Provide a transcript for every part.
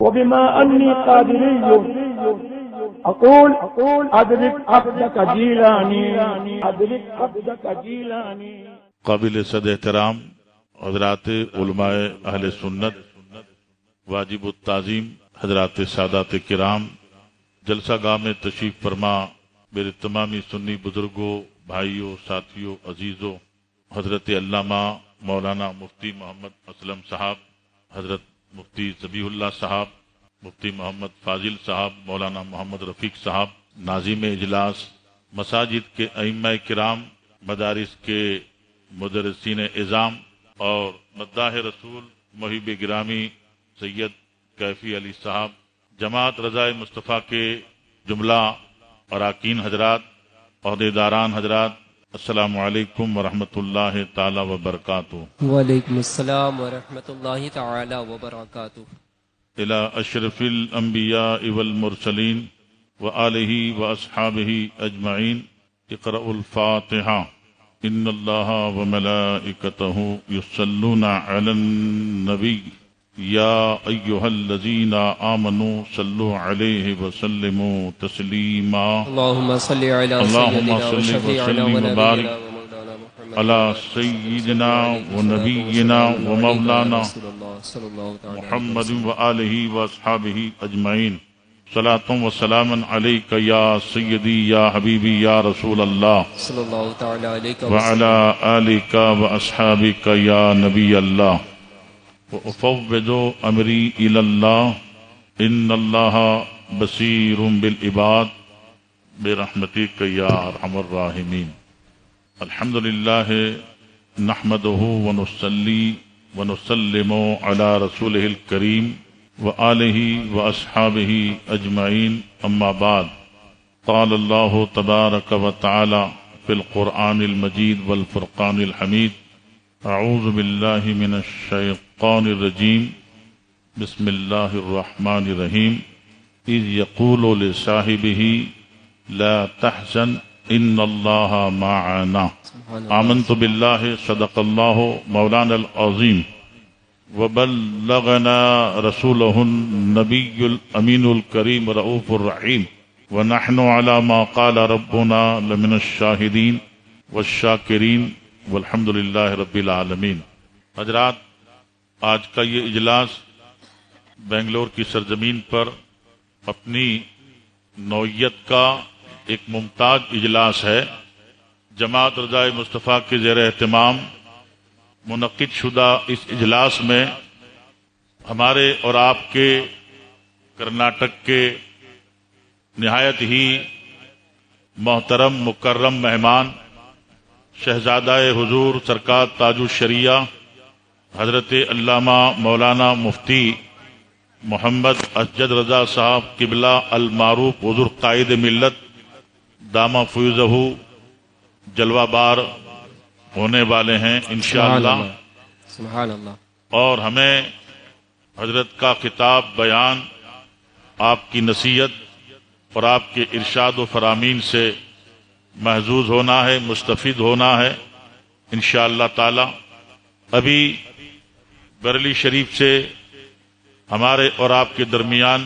وبما أني قادري أقول أدرك عبدك جيلاني أدرك عبدك جيلاني. قابل صد احترام حضرات علماء اہل سنت، واجب التعظیم حضرات سادات کرام، جلسہ گاہ میں تشریف فرما میرے تمامی سنی بزرگوں، بھائیوں، ساتھیوں، عزیزوں، حضرت علامہ مولانا مفتی محمد اسلم صاحب، حضرت مفتی ذبیح اللہ صاحب، مفتی محمد فاضل صاحب، مولانا محمد رفیق صاحب، ناظم اجلاس، مساجد کے ائمہ کرام، مدارس کے مدرسین اعظام اور مداح رسول محب گرامی سید کیفی علی صاحب، جماعت رضائے مصطفیٰ کے جملہ اراکین حضرات، عہدیداران حضرات، السلام علیکم ورحمۃ اللہ تعالی وبرکاتہ. وعلیکم السلام ورحمۃ اللہ تعالی وبرکاتہ. الى اشرف الانبیاء والمرسلین وآلہ واصحابہ اجمعین. اقرأوا الفاتحہ. ان اللہ وملائکتہ یصلون علی النبی یا ایہا الذین آمنوا صلوا علیہ وسلموا تسلیما. اللہم صلی علی سیدنا وشفیعنا ونبینا ومولانا محمد علی سیدنا ونبینا ومولانا محمد وآلہ واصحابہ اجمعین. صلاۃ و سلام علیک یا سیدی یا حبیبی یا رسول اللہ صلی اللہ تعالی علیہ وعلی آلک واصحابک یا نبی اللہ. وافوض امری الی اللہ ان اللہ بصیر بالعباد برحمتک یا ارحم الراحمین. الحمد للہ نحمدہ ونصلی ونسلم علی رسولہ الکریم وآلہ واصحابہ اجمعین. اما بعد، قال اللہ تبارک وتعالی فی القرآن المجید والفرقان الحمید. اعوذ باللہ من الشیطان الرجیم. بسم اللہ الرحمن الرحیم. اذ یقول لصاحبہ لا تحزن ان اللہ معنا. آمنت باللہ صدق اللہ مولانا العظیم وبلغنا رسولہ النبی الامین الکریم رؤوف الرحیم ونحن على ما قال ربنا لمن الشاہدین والشاکرین والحمد للہ رب العالمین. حضرات، آج کا یہ اجلاس بنگلور کی سرزمین پر اپنی نوعیت کا ایک ممتاز اجلاس ہے. جماعت رضائے مصطفیٰ کے زیر اہتمام منعقد شدہ اس اجلاس میں ہمارے اور آپ کے کرناٹک کے نہایت ہی محترم مکرم مہمان شہزادہ حضور سرکار تاج الشریعہ حضرت علامہ مولانا مفتی محمد اسجد رضا صاحب قبلہ المعروف حضور قائد ملت دامہ فیضہ جلوہ بار ہونے والے ہیں انشاءاللہ. سبحان اللہ. اور ہمیں حضرت کا خطاب بیان، آپ کی نصیحت اور آپ کے ارشاد و فرامین سے محظوظ ہونا ہے، مستفید ہونا ہے انشاءاللہ تعالی. ابھی بریلی شریف سے ہمارے اور آپ کے درمیان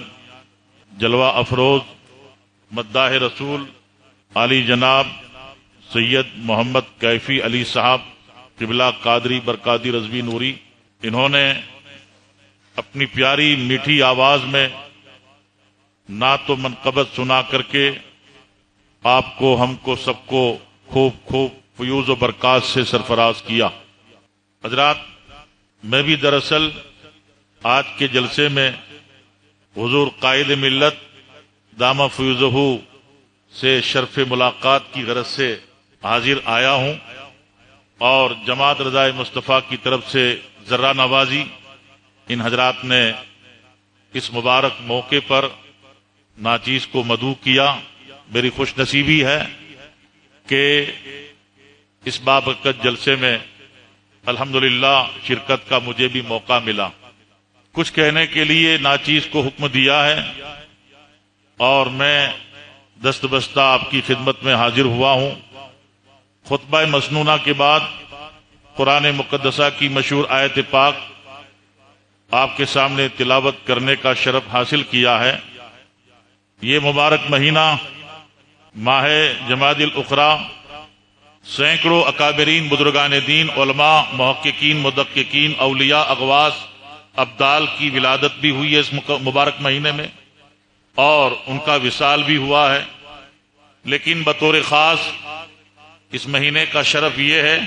جلوہ افروز مداح رسول علی جناب سید محمد کیفی علی صاحب قبلہ قادری برکاتی رضوی نوری، انہوں نے اپنی پیاری میٹھی آواز میں نعت و منقبت سنا کر کے آپ کو، ہم کو، سب کو خوب خوب فیوز و برکات سے سرفراز کیا. حضرات، میں بھی دراصل آج کے جلسے میں حضور قائد ملت دامہ فیوزہ سے شرف ملاقات کی غرض سے حاضر آیا ہوں، اور جماعت رضائے مصطفیٰ کی طرف سے ذرہ نوازی ان حضرات نے اس مبارک موقع پر ناچیز کو مدعو کیا. میری خوش نصیبی ہے کہ اس بابرکت جلسے میں الحمدللہ شرکت کا مجھے بھی موقع ملا. کچھ کہنے کے لیے ناچیز کو حکم دیا ہے اور میں دست بستہ آپ کی خدمت میں حاضر ہوا ہوں. خطبہ مسنونہ کے بعد قرآن مقدسہ کی مشہور آیت پاک آپ کے سامنے تلاوت کرنے کا شرف حاصل کیا ہے۔ یہ مبارک مہینہ ماہ جمادی الاخری سینکڑوں اکابرین بزرگان دین، علماء، محققین، مدققین، اولیاء، اغواث، ابدال کی ولادت بھی ہوئی ہے اس مبارک مہینے میں، اور ان کا وصال بھی ہوا ہے۔ لیکن بطور خاص اس مہینے کا شرف یہ ہے،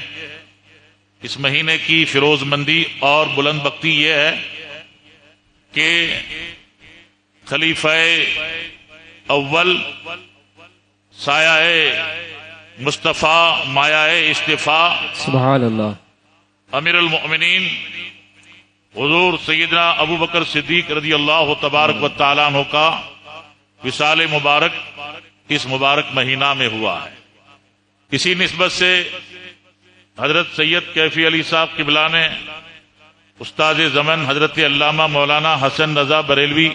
اس مہینے کی فیروز مندی اور بلند بختی یہ ہے کہ خلیفہ اول، سایہ مصطفیٰ، مایہ اصطفاء، سبحان اللہ، امیر المؤمنین حضور سیدنا ابو بکر صدیق رضی اللہ تبارک و تعالیٰ عنہ کا وصال مبارک اس مبارک مہینہ میں ہوا ہے۔ اسی نسبت سے حضرت سید کیفی علی صاحب قبلہ نے استاد زمن حضرت علامہ مولانا حسن رضا بریلوی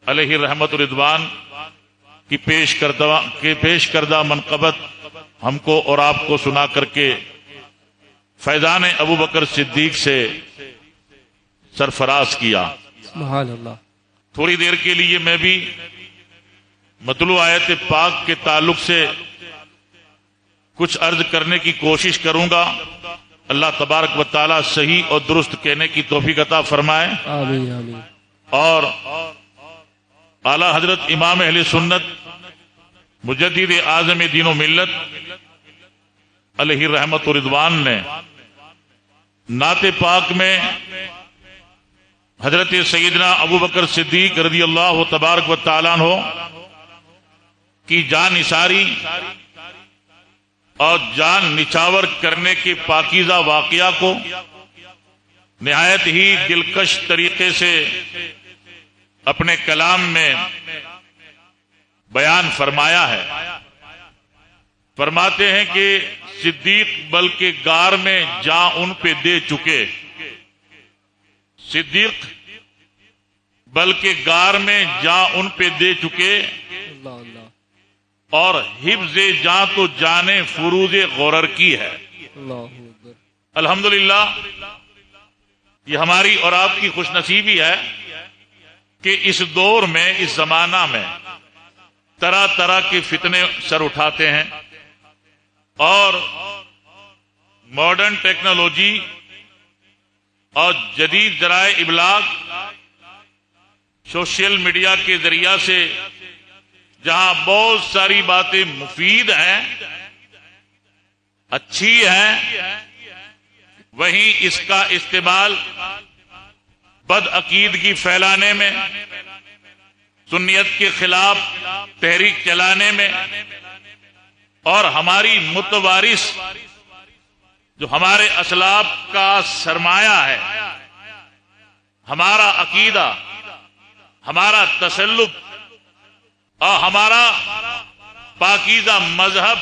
علیہ رحمت رضوان کی پیش کردہ منقبت ہم کو اور آپ کو سنا کر کے فیضان ابو بکر صدیق سے سرفراز کیا۔ سبحان اللہ۔ تھوڑی دیر کے لیے میں بھی مطلوع آیت پاک کے تعلق سے کچھ عرض کرنے کی کوشش کروں گا۔ اللہ تبارک و تعالی صحیح اور درست کہنے کی توفیق عطا فرمائے، آمین آمین۔ اور اعلی حضرت امام اہل سنت مجدد اعظم دین و ملت علیہ رحمت و رضوان نے نعت پاک میں حضرت سیدنا ابو بکر صدیق رضی اللہ تبارک و تعالیٰ عنہ کی جان نثاری اور جان نچاور کرنے کے پاکیزہ واقعہ کو نہایت ہی دلکش طریقے سے اپنے کلام میں بیان فرمایا ہے۔ فرماتے ہیں کہ صدیق بلکہ غار میں جاں ان پہ دے چکے، صدیق بلکہ غار میں جاں ان پہ دے چکے، اللہ اللہ، اور حفظ جاں تو جانے فروز غرر کی ہے۔ اللہ اکبر۔ الحمدللہ یہ ہماری اور آپ کی خوش نصیبی ہے کہ اس دور میں، اس زمانہ میں طرح طرح کے فتنے سر اٹھاتے ہیں، اور ماڈرن ٹیکنالوجی اور جدید ذرائع ابلاغ سوشل میڈیا کے ذریعہ سے جہاں بہت ساری باتیں مفید ہیں، اچھی ہیں، وہیں اس کا استعمال بد عقیدگی پھیلانے میں، سنیت کے خلاف تحریک چلانے میں، اور ہماری متوارث جو ہمارے اسلاف کا سرمایہ ہے، ہمارا عقیدہ، ہمارا تسلط اور ہمارا پاکیزہ مذہب،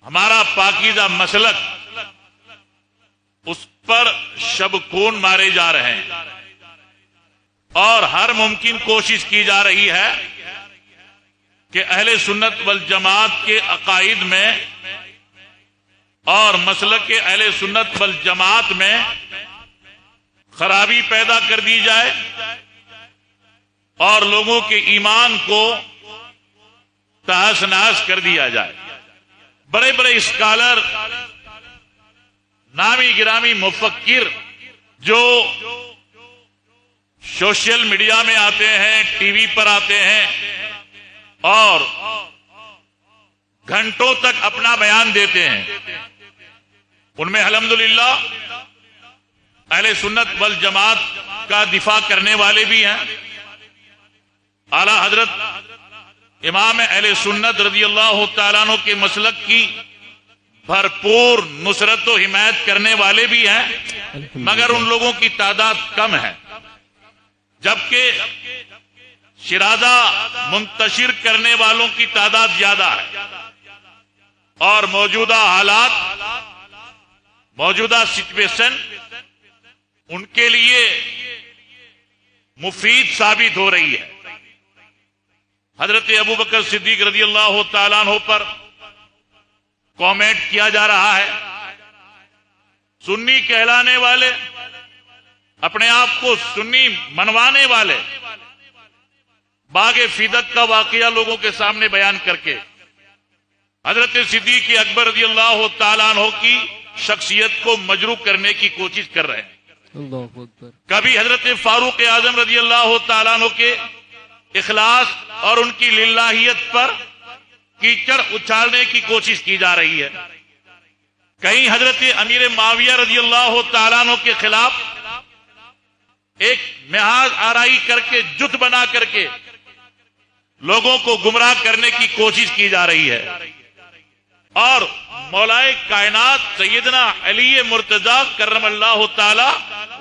ہمارا پاکیزہ مسلک، اس پر شب خون مارے جا رہے ہیں، اور ہر ممکن کوشش کی جا رہی ہے کہ اہل سنت والجماعت کے عقائد میں اور مسلک کے اہل سنت والجماعت میں خرابی پیدا کر دی جائے اور لوگوں کے ایمان کو تہس نہس کر دیا جائے۔ بڑے بڑے اسکالر، نامی گرامی مفکر جو سوشل میڈیا میں آتے ہیں، ٹی وی پر آتے ہیں اور گھنٹوں تک اپنا بیان دیتے ہیں، ان میں الحمدللہ اہل سنت والجماعت کا دفاع کرنے والے بھی ہیں۔ اعلی حضرت امام اہل سنت رضی اللہ تعالیٰ عنہ کے مسلک کی بھرپور نصرت و حمایت کرنے والے بھی ہیں، مگر ان لوگوں کی تعداد کم ہے، جبکہ شرازہ منتشر کرنے والوں کی تعداد زیادہ ہے، اور موجودہ حالات، موجودہ سچویشن ان کے لیے مفید ثابت ہو رہی ہے۔ حضرت ابو بکر صدیق رضی اللہ تعالیٰ عنہ پر کامنٹ کیا جا رہا ہے، سنی کہلانے والے اپنے آپ کو سنی منوانے والے باغ فیدق کا واقعہ لوگوں کے سامنے بیان کر کے حضرت صدیق اکبر رضی اللہ تعالیٰ عنہ کی شخصیت کو مجروح کرنے کی کوشش کر رہے ہیں. اللہ اکبر. کبھی حضرت فاروق اعظم رضی اللہ تعالیٰ عنہ کے اخلاص اور ان کی للہیت پر کیچڑ اچھالنے کی کوشش کی جا رہی ہے. کہیں حضرت امیر معاویہ رضی اللہ تعالیٰ عنہ کے خلاف ایک محاذ آرائی کر کے جت بنا کر کے لوگوں کو گمراہ کرنے کی کوشش کی جا رہی ہے. اور مولائے کائنات سیدنا علی مرتضیٰ کرم اللہ تعالی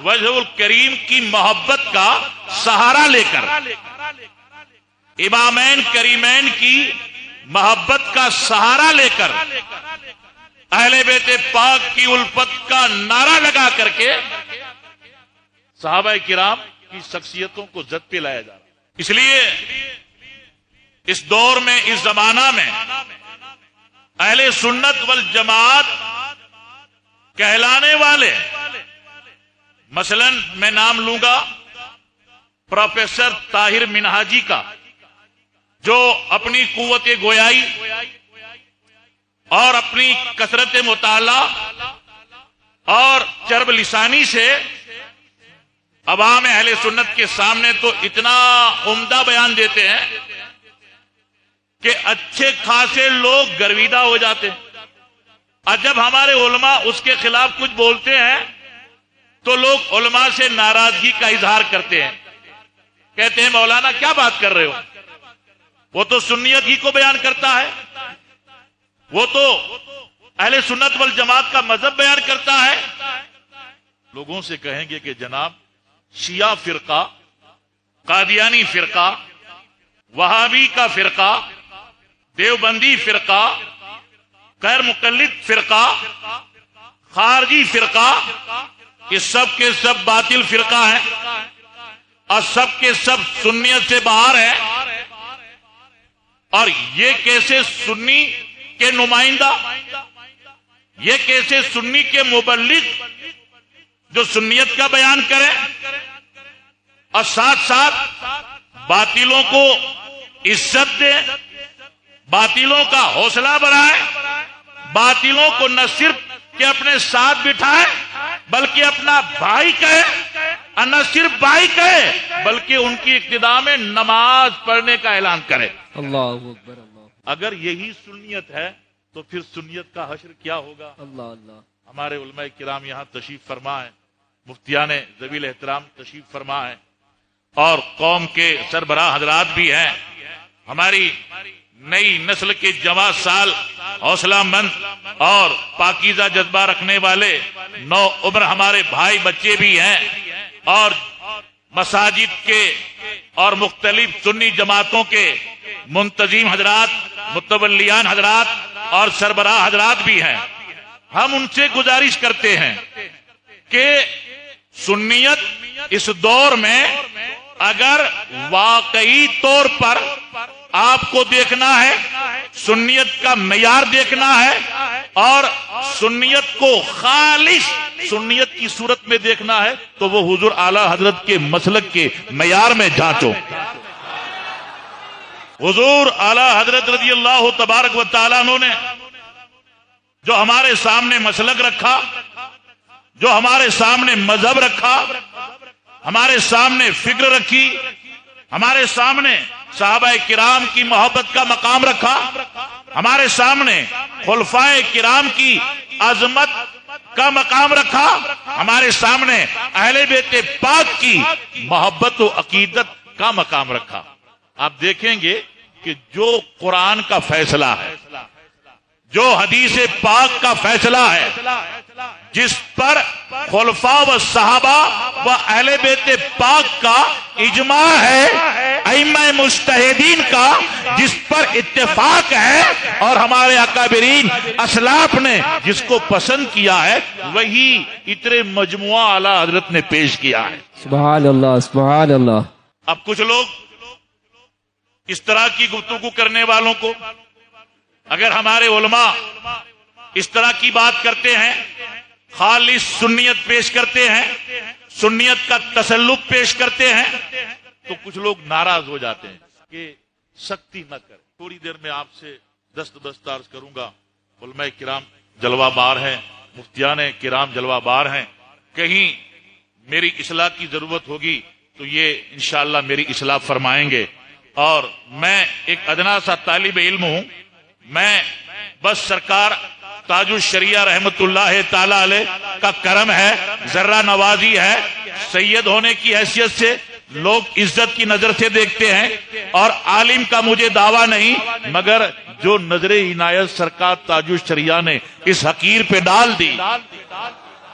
وجہ الکریم کی محبت کا سہارا لے کر، امامین کریمین کی محبت کا سہارا لے کر، اہل بیت پاک کی الفت کا نعرہ لگا کر کے صحابہ کرام کی شخصیتوں کو زد پہ لایا جا رہا ہے. اس لیے اس دور میں، اس زمانہ میں اہل سنت والجماعت کہلانے والے، مثلا میں نام لوں گا پروفیسر طاہر منہاجی کا، جو اپنی قوت گویائی اور اپنی کثرت مطالعہ اور چرب لسانی سے عوام اہل سنت کے سامنے تو اتنا عمدہ بیان دیتے ہیں کہ اچھے خاصے لوگ گرویدہ ہو جاتے ہیں. اور جب ہمارے علماء اس کے خلاف کچھ بولتے ہیں تو لوگ علماء سے ناراضگی کا اظہار کرتے ہیں، کہتے ہیں مولانا کیا بات کر رہے ہو، وہ تو سنیت ہی کو بیان کرتا ہے، وہ تو اہل سنت والجماعت کا مذہب بیان کرتا ہے. لوگوں سے کہیں گے کہ جناب شیعہ فرقہ، قادیانی فرقہ، وہابی کا فرقہ، دیوبندی فرقہ، غیر مقلد فرقہ، خارجی فرقہ، یہ سب کے سب باطل فرقہ ہیں اور سب کے سب سنیت سے باہر ہیں. اور یہ کیسے سنی کے نمائندہ، یہ کیسے سنی کے مبلغ جو سنیت کا بیان کریں اور ساتھ ساتھ باطلوں کو عزت دیں، باطلوں کا حوصلہ بڑھائیں، باطلوں کو نہ صرف کہ اپنے ساتھ بٹھائیں بلکہ اپنا بھائی کہے، اور نہ صرف بھائی کہے بلکہ ان کی اقتداء میں نماز پڑھنے کا اعلان کرے. اللہ اکبر. اللہ. اگر یہی سنیت ہے تو پھر سنیت کا حشر کیا ہوگا؟ اللہ اللہ. ہمارے علماء کرام یہاں تشریف فرما ہے، مفتیان ذویل احترام تشریف فرما ہے، اور قوم کے سربراہ حضرات بھی ہیں. ہماری نئی نسل کے جوان سال، حوصلہ مند اور پاکیزہ جذبہ رکھنے والے نو عمر ہمارے بھائی بچے بھی ہیں، اور مساجد کے اور مختلف سنی جماعتوں کے منتظم حضرات، متولیان حضرات اور سربراہ حضرات بھی ہیں. ہم ان سے گزارش کرتے ہیں کہ سنیت اس دور میں اگر واقعی طور پر آپ کو دیکھنا ہے، سنیت کا معیار دیکھنا ہے اور سنیت کو خالص سنیت کی صورت میں دیکھنا ہے تو وہ حضور اعلیٰ حضرت کے مسلک کے معیار میں جانچو. حضور اعلیٰ حضرت رضی اللہ تبارک و تعالیٰ عنہ نے جو ہمارے سامنے مسلک رکھا، جو ہمارے سامنے مذہب رکھا، ہمارے سامنے فکر رکھی، ہمارے سامنے صحابہ کرام کی محبت کا مقام رکھا، ہمارے سامنے خلفائے کرام کی عظمت کا مقام رکھا، ہمارے سامنے اہل بیت پاک کی محبت و عقیدت کا مقام رکھا. آپ دیکھیں گے کہ جو قرآن کا فیصلہ ہے، جو حدیث پاک کا فیصلہ ہے، جس پر خلفاء و صحابہ و اہل بیت پاک کا اجماع ہے، ائمہ مجتہدین کا جس پر اتفاق ہے، اور ہمارے اکابرین اسلاف نے جس کو پسند کیا ہے، وہی اتنے مجموعہ اعلیٰ حضرت نے پیش کیا ہے. سبحان اللہ سبحان اللہ. اب کچھ لوگ اس طرح کی گفتگو کرنے والوں کو اگر ہمارے علماء اس طرح کی بات کرتے ہیں، خالص سنیت پیش کرتے ہیں، سنیت کا تسلط پیش کرتے ہیں تو کچھ لوگ ناراض ہو جاتے ہیں کہ سختی نہ کریں. تھوڑی دیر میں آپ سے دست بست عرض کروں گا. علماء کرام جلوہ بار ہیں, مفتیان کرام جلوہ بار ہیں. کہیں میری اصلاح کی ضرورت ہوگی تو یہ انشاءاللہ میری اصلاح فرمائیں گے. اور میں ایک ادنا سا طالب علم ہوں. میں بس سرکار تاج الشریعہ رحمت اللہ تعالی علیہ کا کرم ہے, ذرہ نوازی ہے. سید ہونے کی حیثیت سے لوگ عزت کی نظر سے دیکھتے ہیں, اور عالم کا مجھے دعویٰ نہیں, مگر جو نظر عنایت سرکار تاج الشریعہ نے اس حقیر پہ ڈال دی.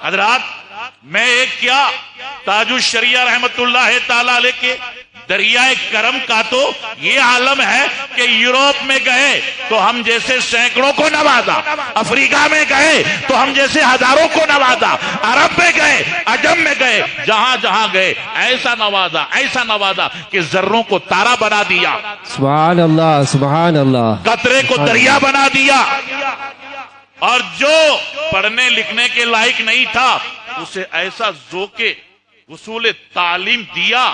حضرات, میں ایک کیا تاج الشریعہ رحمت اللہ تعالی علیہ کے دریائے کرم کا تو یہ عالم ہے کہ یوروپ میں گئے تو ہم جیسے سینکڑوں کو نوازا, افریقہ میں گئے تو ہم جیسے ہزاروں کو نوازا, عرب میں گئے, عجم میں گئے, جہاں جہاں گئے ایسا نوازا کہ ذروں کو تارا بنا دیا, سبحان اللہ سبحان اللہ, قطرے کو دریا بنا دیا. اور جو پڑھنے لکھنے کے لائق نہیں تھا اسے ایسا ذوق وصول تعلیم دیا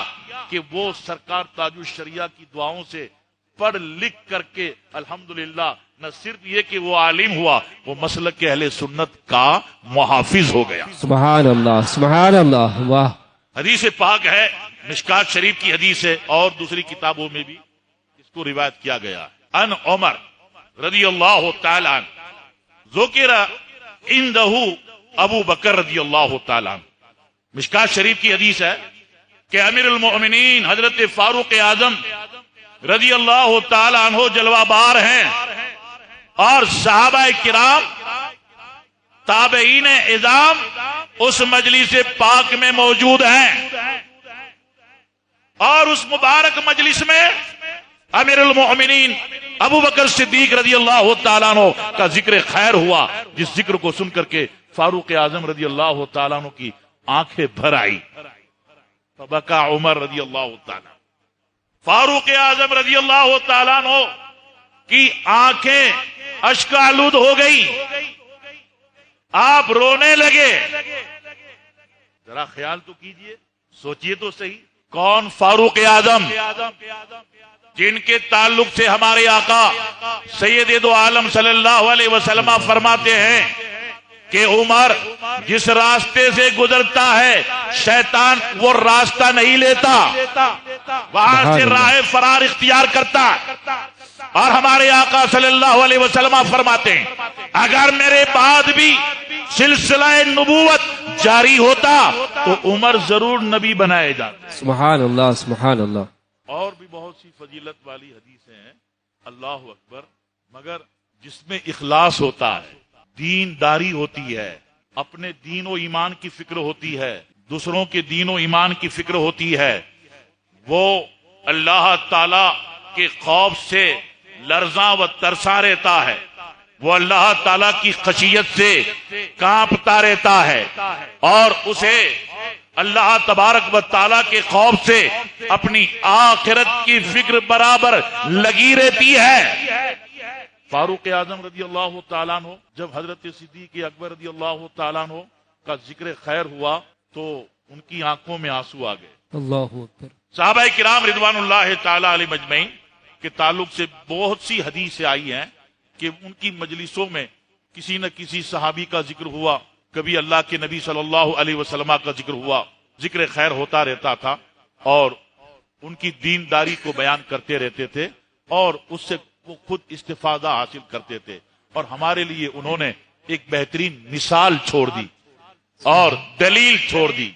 کہ وہ سرکار تاج الشریعہ کی دعاؤں سے پڑھ لکھ کر کے الحمدللہ نہ صرف یہ کہ وہ عالم ہوا, وہ مسلک کے اہل سنت کا محافظ ہو گیا. سبحان اللہ سبحان اللہ. واہ. حدیث پاک ہے, مشکات شریف کی حدیث ہے, اور دوسری کتابوں میں بھی اس کو روایت کیا گیا ہے. ان عمر رضی اللہ تعالی عنہ ذکر عنده ابو بکر رضی اللہ تعالی عنہ. مشکات شریف کی حدیث ہے کہ امیر المؤمنین حضرت فاروق اعظم رضی اللہ تعالی عنہ جلوہ بار ہیں, اور صحابہ کرام تابعین اعظام اس مجلس پاک میں موجود ہیں, اور اس مبارک مجلس میں امیر المؤمنین ابو بکر صدیق رضی اللہ تعالیٰ عنہ کا ذکر خیر ہوا, جس ذکر کو سن کر کے فاروق اعظم رضی اللہ تعالیٰ عنہ کی آنکھیں بھر آئی. فبکا عمر رضی اللہ تعالیٰ, فاروق اعظم رضی اللہ تعالیٰ عنہ کی آنکھیں اشک آلود ہو گئی, آپ رونے لگے. ذرا خیال تو کیجئے, سوچئے تو صحیح, کون فاروق اعظم جن کے تعلق سے ہمارے آقا سید دو عالم صلی اللہ علیہ وسلم فرماتے ہیں کہ عمر جس راستے سے گزرتا ہے شیطان وہ راستہ نہیں لیتا, وہاں سے راہ فرار اختیار کرتا. اور ہمارے آقا صلی اللہ علیہ وسلم فرماتے ہیں اگر میرے بعد بھی سلسلہ نبوت جاری ہوتا تو عمر ضرور نبی بنائے جاتے. سبحان اللہ سبحان اللہ. اور بھی بہت سی فضیلت والی حدیثیں ہیں, اللہ اکبر, مگر جس میں اخلاص ہوتا ہے, دین داری ہوتی ہے, اپنے دین و ایمان کی فکر ہوتی ہے, دوسروں کے دین و ایمان کی فکر ہوتی ہے, وہ اللہ تعالی کے خوف سے لرزاں و ترساں رہتا ہے, وہ اللہ تعالی کی خشیت سے کانپتا رہتا ہے, اور اسے اللہ تبارک و تعالیٰ کے خوف سے اپنی آخرت کی فکر برابر لگی رہتی ہے. فاروق اعظم رضی اللہ تعالیٰ عنہ جب حضرت صدیق اکبر رضی اللہ تعالیٰ عنہ کا ذکر خیر ہوا تو ان کی آنکھوں میں آنسو آ گئے. اللہ اکبر. صحابہ کرام رضوان اللہ تعالیٰ علیہ مجمعین کے تعلق سے بہت سی حدیثیں آئی ہیں کہ ان کی مجلسوں میں کسی نہ کسی صحابی کا ذکر ہوا, کبھی اللہ کے نبی صلی اللہ علیہ وسلم کا ذکر ہوا, ذکر خیر ہوتا رہتا تھا, اور ان کی دینداری کو بیان کرتے رہتے تھے, اور اس سے وہ خود استفادہ حاصل کرتے تھے. اور ہمارے لیے انہوں نے ایک بہترین مثال چھوڑ دی اور دلیل چھوڑ دی,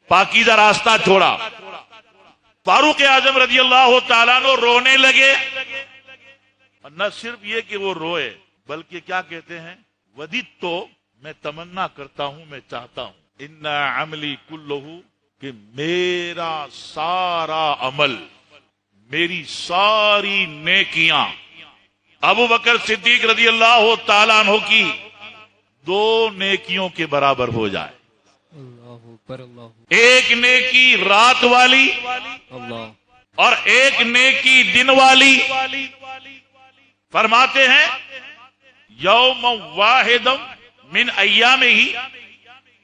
پاکیزہ راستہ چھوڑا. فاروق اعظم رضی اللہ تعالیٰ عنہ رونے لگے, نہ صرف یہ کہ وہ روئے بلکہ کیا کہتے ہیں, ودیت تو میں تمنا کرتا ہوں, میں چاہتا ہوں, ان عملی کلہ کہ میرا سارا عمل, میری ساری نیکیاں ابو بکر صدیق رضی اللہ تعالیٰ عنہ کی 2 نیکیوں کے برابر ہو جائے. ایک نیکی رات والی اور ایک نیکی دن والی. فرماتے ہیں یوم واحد من ایام ہی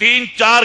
3-4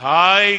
2.5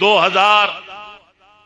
2000,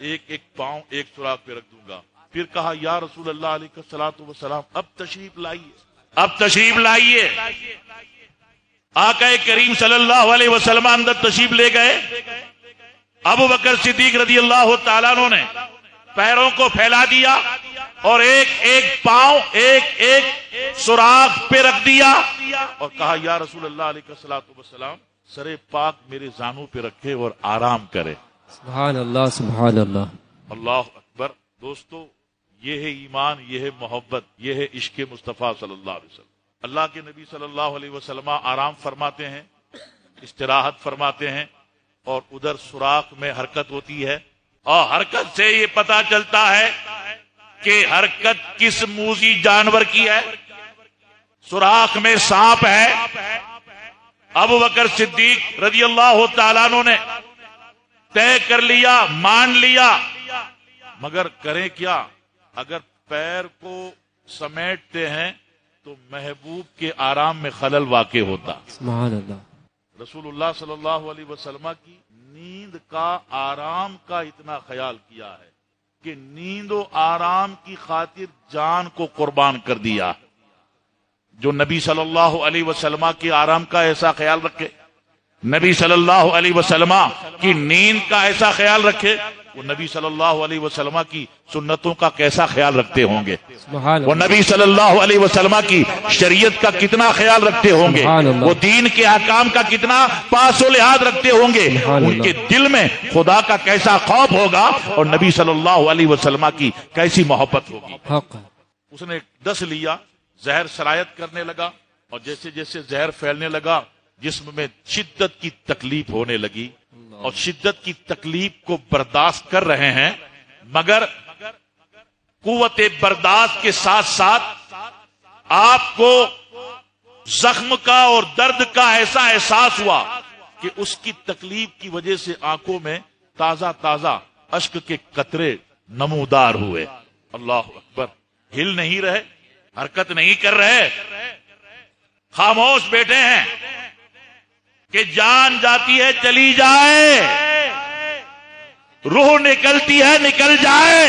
ایک ایک پاؤں ایک سوراخ پہ رکھ دوں گا. پھر کہا یا رسول اللہ علیہ الصلوۃ والسلام اب تشریف لائیے، اب تشریف لائیے. آقا کریم صلی اللہ علیہ وسلم اندر تشریف لے گئے. ابو بکر صدیق رضی اللہ تعالیٰ عنہ نے پیروں کو پھیلا دیا اور ایک ایک پاؤں ایک ایک سوراخ پہ رکھ دیا اور کہا یا رسول اللہ علیہ الصلوۃ والسلام سر پاک میرے زانوں پہ رکھے اور آرام کرے. سبحان اللہ سبحان اللہ. اللہ اکبر. دوستو یہ ہے ایمان، یہ ہے محبت، یہ ہے عشق مصطفیٰ صلی اللہ علیہ وسلم. اللہ کے نبی صلی اللہ علیہ وسلم آرام فرماتے ہیں، استراحت فرماتے ہیں، اور ادھر سوراخ میں حرکت ہوتی ہے. اور حرکت سے یہ پتا چلتا ہے کہ حرکت کس موذی جانور کی ہے. سوراخ میں سانپ ہے. ابو بکر صدیق رضی اللہ تعالیٰ عنہ نے طے کر لیا، مان لیا، مگر کریں کیا؟ اگر پیر کو سمیٹتے ہیں تو محبوب کے آرام میں خلل واقع ہوتا. سبحان اللہ. رسول اللہ صلی اللہ علیہ وسلم کی نیند کا، آرام کا اتنا خیال کیا ہے کہ نیند و آرام کی خاطر جان کو قربان کر دیا. جو نبی صلی اللہ علیہ وسلم کے آرام کا ایسا خیال رکھے، نبی صلی اللہ علیہ وسلم کی نیند کا ایسا خیال رکھے، وہ نبی صلی اللہ علیہ وسلم کی سنتوں کا کیسا خیال رکھتے ہوں گے. وہ نبی صلی اللہ علیہ وسلم کی شریعت کا کتنا خیال رکھتے ہوں گے. وہ دین کے احکام کا کتنا پاس و لحاظ رکھتے ہوں گے. ان کے دل میں خدا کا کیسا خوف ہوگا اور نبی صلی اللہ علیہ وسلم کی کیسی محبت ہوگی. اس نے ڈس لیا، زہر سرایت کرنے لگا، اور جیسے جیسے زہر پھیلنے لگا جسم میں شدت کی تکلیف ہونے لگی، اور شدت کی تکلیف کو برداشت کر رہے ہیں، مگر قوت برداشت کے ساتھ ساتھ آپ کو زخم کا اور درد کا ایسا احساس ہوا کہ اس کی تکلیف کی وجہ سے آنکھوں میں تازہ تازہ اشک کے قطرے نمودار ہوئے. اللہ اکبر. ہل نہیں رہے، حرکت نہیں کر رہے، خاموش بیٹھے ہیں کہ جان جاتی ہے چلی جائے، روح نکلتی ہے نکل جائے.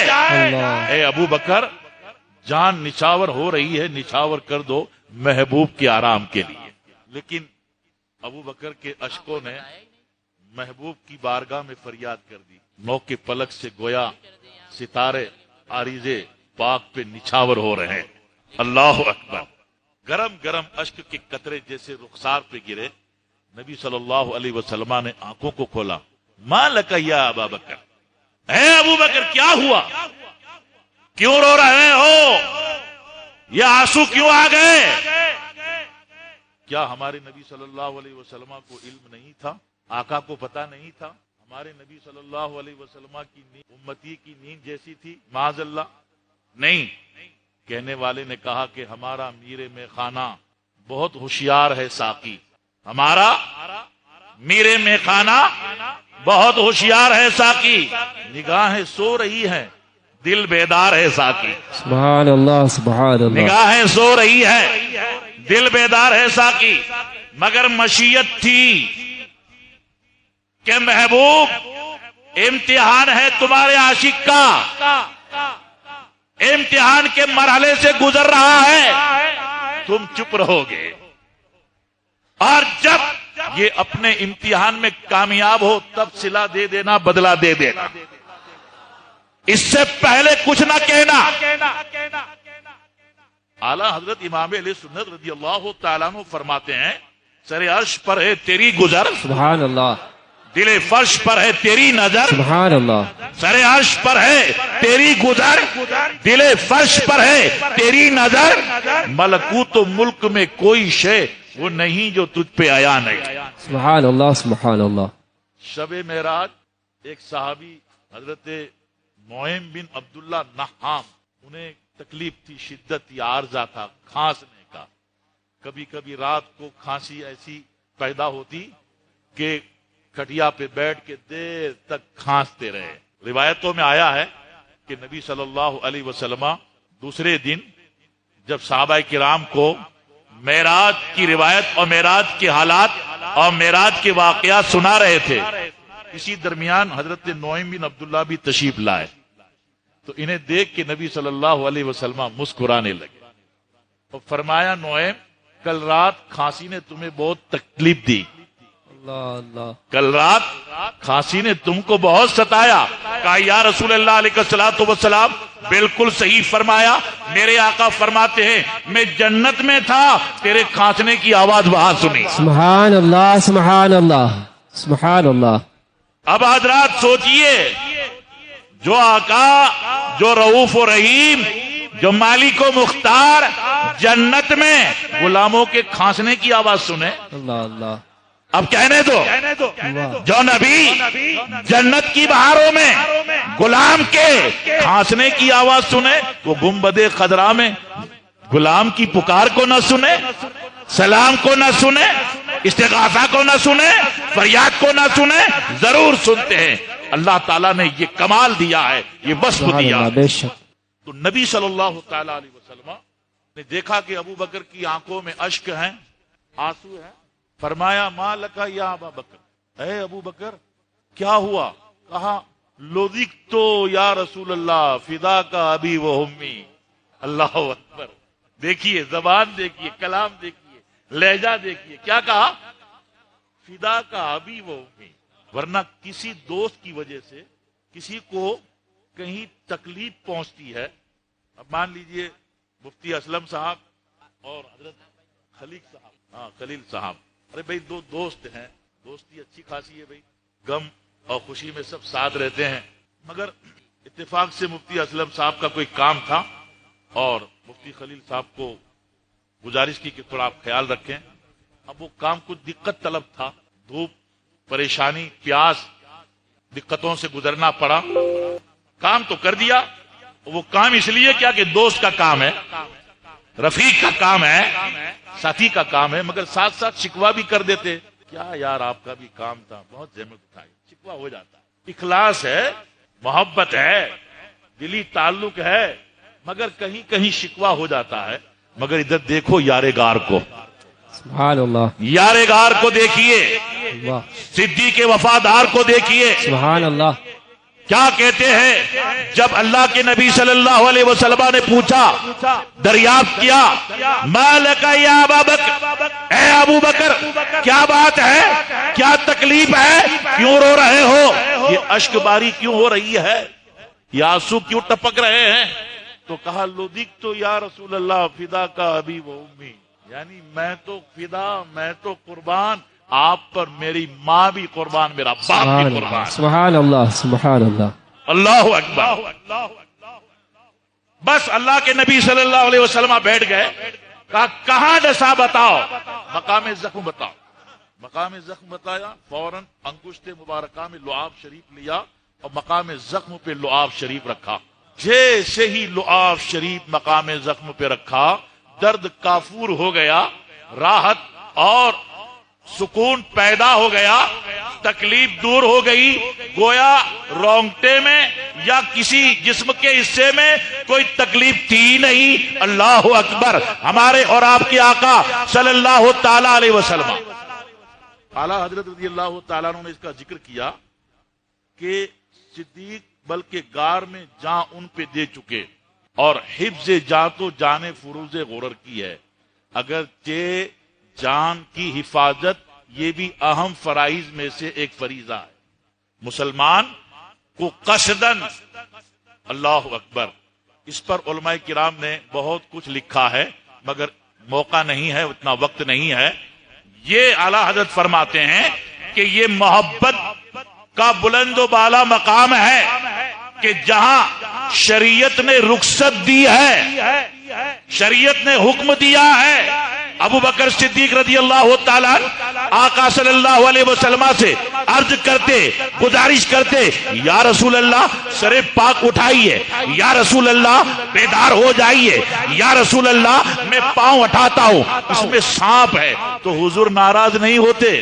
اے ابو بکر، جان نچھاور ہو رہی ہے، نچھاور کر دو محبوب کے آرام کے لیے. لیکن ابو بکر کے اشکوں نے محبوب کی بارگاہ میں فریاد کر دی. موقع پلک سے گویا ستارے عریضے پاک پہ نچھاور ہو رہے ہیں. اللہ اکبر. گرم گرم اشک کے قطرے جیسے رخسار پہ گرے. نبی صلی اللہ علیہ وسلم نے آنکھوں کو کھولا. ما لک یا ابا بکر، اے ابو بکر کیا ہوا؟ کیوں رو رہے ہو؟ یہ آنسو کیوں آ گئے؟ کیا ہمارے نبی صلی اللہ علیہ وسلم کو علم نہیں تھا؟ آقا کو پتا نہیں تھا؟ ہمارے نبی صلی اللہ علیہ وسلم کی نیند امتی کی نیند جیسی تھی؟ معاذ اللہ نہیں. کہنے والے نے کہا کہ ہمارا میر میں خانہ بہت ہوشیار ہے ساقی، ہمارا میر میں خانہ بہت ہوشیار ہے ساقی. نگاہیں سو رہی ہیں، دل بیدار ہے ساقی. سبحان اللہ سبحان اللہ. نگاہیں سو رہی ہے، دل بیدار ہے ساقی. مگر مشیت تھی کہ محبوب امتحان ہے تمہارے عاشق کا، امتحان کے مرحلے سے گزر رہا ہے، تم چپ رہو گے. اور جب یہ اپنے امتحان میں کامیاب ہو تب صلہ دے دینا، بدلہ دے دینا، اس سے پہلے کچھ نہ کہنا. اعلیٰ حضرت امام علیہ سنت رضی اللہ تعالیٰ عنہ فرماتے ہیں سر عرش پر ہے تیری گزر، سبحان اللہ، دل فرش پر ہے تیری نظر، سبحان اللہ، سر عرش پر ہے تیری گزر، دل فرش پر ہے تیری نظر، ملکوت و ملک میں کوئی شے وہ نہیں جو تجھ پہ آیا نہیں. سبحان اللہ سبحان اللہ. شب معراج ایک صحابی حضرت معیم بن عبداللہ نحام، انہیں تکلیف تھی، شدت تھی، عارضہ تھا کھانسنے کا. کبھی کبھی رات کو کھانسی ایسی پیدا ہوتی کہ کھٹیا پہ بیٹھ کے دیر تک کھانستے رہے. روایتوں میں آیا ہے کہ نبی صلی اللہ علیہ وسلم دوسرے دن جب صحابہ کرام کو معراج کی روایت اور معراج کے حالات اور معراج کے واقعات سنا رہے تھے اسی درمیان حضرت نعیم بن عبداللہ بھی تشریف لائے، تو انہیں دیکھ کے نبی صلی اللہ علیہ وسلم مسکرانے لگے اور فرمایا نعیم کل رات کھانسی نے تمہیں بہت تکلیف دی، اللہ اللہ، کل رات کھانسی نے تم کو بہت ستایا۔ کہا یا رسول اللہ علیہ الصلوۃ والسلام بالکل صحیح فرمایا، میرے آقا فرماتے ہیں میں جنت میں تھا، تیرے کھانسنے کی آواز وہاں سنی۔ سبحان اللہ سبحان اللہ سبحان اللہ۔ اب حضرات سوچئے، جو آقا، جو رؤوف و رحیم، جو مالک و مختار جنت میں غلاموں کے کھانسنے کی آواز سنے، اللہ اللہ، اب کہنے دو جو نبی جنت کی بہاروں میں غلام کے کھانسنے کی آواز سنے، وہ گنبد خضرا میں غلام کی پکار کو نہ سنے، سلام کو نہ سنے، استغاثہ کو نہ سنے، فریاد کو نہ سنے، ضرور سنتے ہیں۔ اللہ تعالیٰ نے یہ کمال دیا ہے، یہ وصف دیا ہے۔ بے شک۔ تو نبی صلی اللہ تعالی علیہ وسلم نے دیکھا کہ ابو بکر کی آنکھوں میں اشک ہیں، آنسو ہیں، فرمایا ما لکا یا ابا بکر، اے ابو بکر کیا ہوا؟ کہا لذکتو یا رسول اللہ فدا کا ابی و امی۔ اللہ اکبر، دیکھیے زبان دیکھیے، کلام دیکھیے، لہجہ دیکھیے، کیا کہا؟ فدا کا ابی و امی۔ ورنہ کسی دوست کی وجہ سے کسی کو کہیں تکلیف پہنچتی ہے، اب مان لیجئے مفتی اسلم صاحب اور حضرت خلیل صاحب، ارے بھائی دو دوست ہیں، دوستی اچھی خاصی ہے بھائی، غم اور خوشی میں سب ساتھ رہتے ہیں، مگر اتفاق سے مفتی اسلم صاحب کا کوئی کام تھا اور مفتی خلیل صاحب کو گزارش کی کہ تھوڑا آپ خیال رکھیں۔ اب وہ کام کچھ دقت طلب تھا، دھوپ، پریشانی، پیاس، دقتوں سے گزرنا پڑا، کام تو کر دیا۔ وہ کام اس لیے کیا کہ دوست کا کام ہے، رفیق کا کام ہے، ساتھی کا کام ہے، مگر ساتھ ساتھ شکوہ بھی کر دیتے، کیا یار آپ کا بھی کام تھا، بہت زحمت اٹھائی، شکوہ ہو جاتا ہے۔ اخلاص ہے، محبت ہے، دلی تعلق ہے، مگر کہیں کہیں شکوہ ہو جاتا ہے۔ مگر ادھر دیکھو یارگار کو، سبحان اللہ، یارگار کو دیکھیے، اللہ، صدیق وفادار کو دیکھیے، سبحان اللہ، کیا کہتے ہیں جب اللہ کے نبی صلی اللہ علیہ وسلم نے پوچھا، دریافت کیا، ما لکا یا ابا بکر، اے ابو بکر کیا بات ہے، کیا تکلیف ہے، کیوں رو رہے ہو، یہ اشک باری کیوں ہو رہی ہے، یہ آنسو کیوں ٹپک رہے ہیں؟ تو کہا لذکت تو یا رسول اللہ فدا کا ابی و امی، یعنی میں تو فدا، میں تو قربان، آپ پر میری ماں بھی قربان، میرا باپ بھی قربان۔ سبحان اللہ سبحان اللہ، اللہ اکبر۔ بس اللہ کے نبی صلی اللہ علیہ وسلم بیٹھ گئے، کہا کہاں ڈسا بتاؤ، مقام زخم بتاؤ، مقام زخم بتایا، فوراً انگشت مبارکہ میں لعاب شریف لیا اور مقام زخم پہ لعاب شریف رکھا۔ جیسے ہی لعاب شریف مقام زخم پہ رکھا، درد کافور ہو گیا، راحت اور سکون پیدا ہو گیا، تکلیف دور ہو گئی، گویا رونگٹے میں یا کسی جسم کے حصے میں کوئی تکلیف تھی نہیں۔ اللہ اکبر، ہمارے اور آپ کے آقا صلی اللہ تعالی علیہ وسلم، اعلیٰ حضرت رضی اللہ تعالیٰ عنہ نے اس کا ذکر کیا کہ صدیق بلکہ غار میں جاں ان پہ دے چکے، اور حفظ جاں تو جان فروز غرر کی ہے، اگرچہ جان کی حفاظت یہ بھی اہم فرائض میں سے ایک فریضہ ہے، مسلمان کو قصدن۔ اللہ اکبر، اس پر علماء کرام نے بہت کچھ لکھا ہے، مگر موقع نہیں ہے، اتنا وقت نہیں ہے۔ یہ اعلیٰ حضرت فرماتے ہیں کہ یہ محبت کا بلند و بالا مقام ہے کہ جہاں شریعت نے رخصت دی ہے، شریعت نے حکم دیا ہے، ابو بکر صدیق رضی اللہ تعالیٰ آقا صلی اللہ علیہ وسلم سے عرض کرتے، گزارش کرتے، یا رسول اللہ سر پاک اٹھائیے، یا رسول اللہ بیدار ہو جائیے، یا رسول اللہ میں پاؤں اٹھاتا ہوں، اس میں سانپ ہے۔ تو حضور ناراض نہیں ہوتے،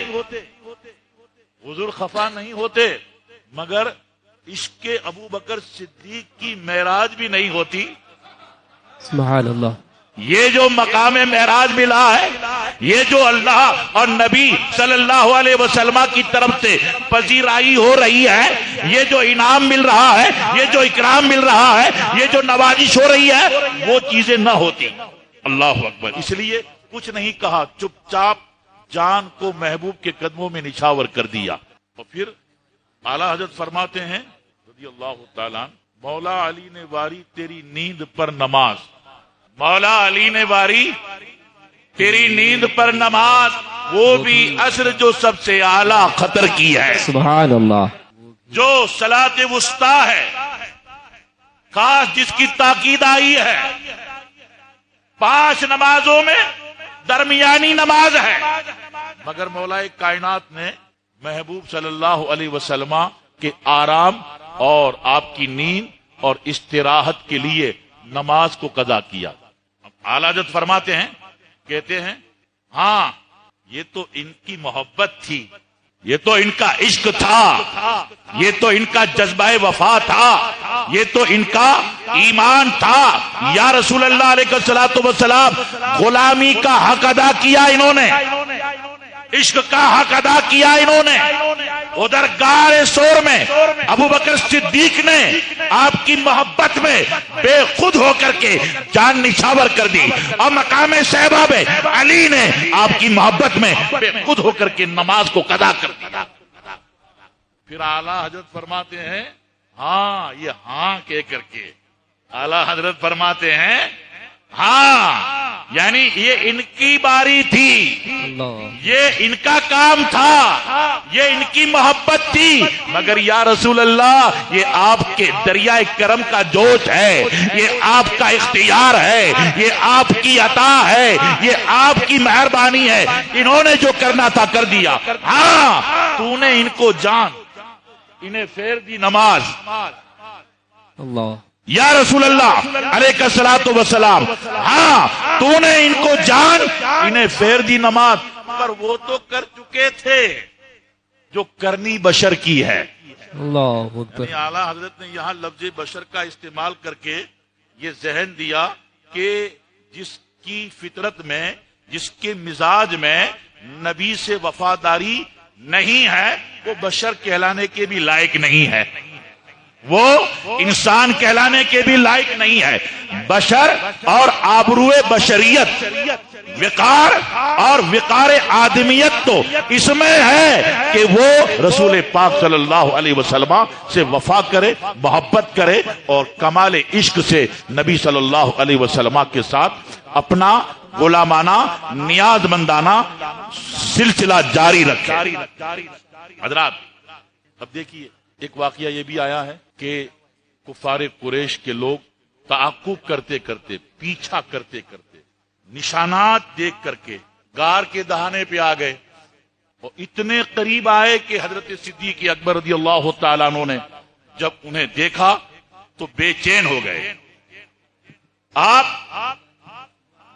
حضور خفا نہیں ہوتے، مگر عشق ابو بکر صدیق کی معراج بھی نہیں ہوتی۔ سبحان اللہ، یہ جو مقام معراج ملا ہے، یہ جو اللہ اور نبی صلی اللہ علیہ وسلم کی طرف سے پذیرائی ہو رہی ہے، یہ جو انعام مل رہا ہے، یہ جو اکرام مل رہا ہے، یہ جو نوازش ہو رہی ہے، وہ چیزیں نہ ہوتی۔ اللہ اکبر۔ اس لیے کچھ نہیں کہا، چپ چاپ جان کو محبوب کے قدموں میں نچھاور کر دیا۔ اور پھر اعلیٰ حضرت فرماتے ہیں رضی اللہ تعالیٰ عنہ، مولا علی نے واری تیری نیند پر نماز، مولا علی نے واری تیری نیند پر نماز، وہ بھی عصر جو سب سے اعلیٰ خطر کی ہے، سبحان اللہ، جو صلاۃ وسطیٰ ہے، خاص جس کی تاکید آئی ہے، 5 نمازوں میں درمیانی نماز ہے، مگر مولا کائنات نے محبوب صلی اللہ علیہ وسلم کے آرام اور آپ کی نیند اور استراحت کے لیے نماز کو قضا کیا۔ اعلیٰ حضرت فرماتے ہیں، کہتے ہیں ہاں یہ تو ان کی محبت تھی، یہ تو ان کا عشق تھا، یہ تو ان کا جذبہ وفا تھا، یہ تو ان کا ایمان تھا۔ یا رسول اللہ علیہ الصلوۃ والسلام، غلامی کا حق ادا کیا انہوں نے، عشق کا حق ادا کیا انہوں نے۔ ادھر غار سور میں ابو بکر صدیق نے آپ کی محبت میں بے خود ہو کر کے جان نچھاور کر دی، اور مقام صحابہ میں علی نے آپ کی محبت میں بے خود ہو کر کے نماز کو قضا کر دیا۔ پھر اعلیٰ حضرت فرماتے ہیں ہاں، یہ ہاں کہہ کر کے اعلیٰ حضرت فرماتے ہیں ہاں، یعنی یہ ان کی باری تھی، یہ ان کا کام تھا، یہ ان کی محبت تھی، مگر یا رسول اللہ یہ آپ کے دریائے کرم کا جوش ہے، یہ آپ کا اختیار ہے، یہ آپ کی عطا ہے، یہ آپ کی مہربانی ہے، انہوں نے جو کرنا تھا کر دیا۔ ہاں تو نے ان کو جان، انہیں پھیر دی نماز۔ اللہ، یا رسول اللہ علیہ الصلوۃ والسلام، ہاں تو نے ان کو جان، انہیں پھیر دی نماز، پر وہ تو کر چکے تھے جو کرنی بشر کی ہے۔ اللہ اکبر۔ یعنی اعلیٰ حضرت نے یہاں لفظ بشر کا استعمال کر کے یہ ذہن دیا کہ جس کی فطرت میں، جس کے مزاج میں نبی سے وفاداری نہیں ہے، وہ بشر کہلانے کے بھی لائق نہیں ہے، وہ انسان کہلانے کے بھی لائق نہیں ہے۔ بشر اور آبروئے بشریت، وقار اور وقار آدمیت تو اس میں ہے کہ وہ رسول پاک صلی اللہ علیہ وسلم سے وفا کرے، محبت کرے، اور کمال عشق سے نبی صلی اللہ علیہ وسلم کے ساتھ اپنا غلامانہ نیاز مندانہ سلسلہ جاری رکھے۔ حضرات اب دیکھیے، ایک واقعہ یہ بھی آیا ہے کہ کفار قریش کے لوگ تعاقب کرتے کرتے، پیچھا کرتے کرتے، نشانات دیکھ کر کے غار کے دہانے پہ آ گئے، اور اتنے قریب آئے کہ حضرت صدیق اکبر رضی اللہ تعالیٰ عنہ نے جب انہیں دیکھا تو بے چین ہو گئے، آپ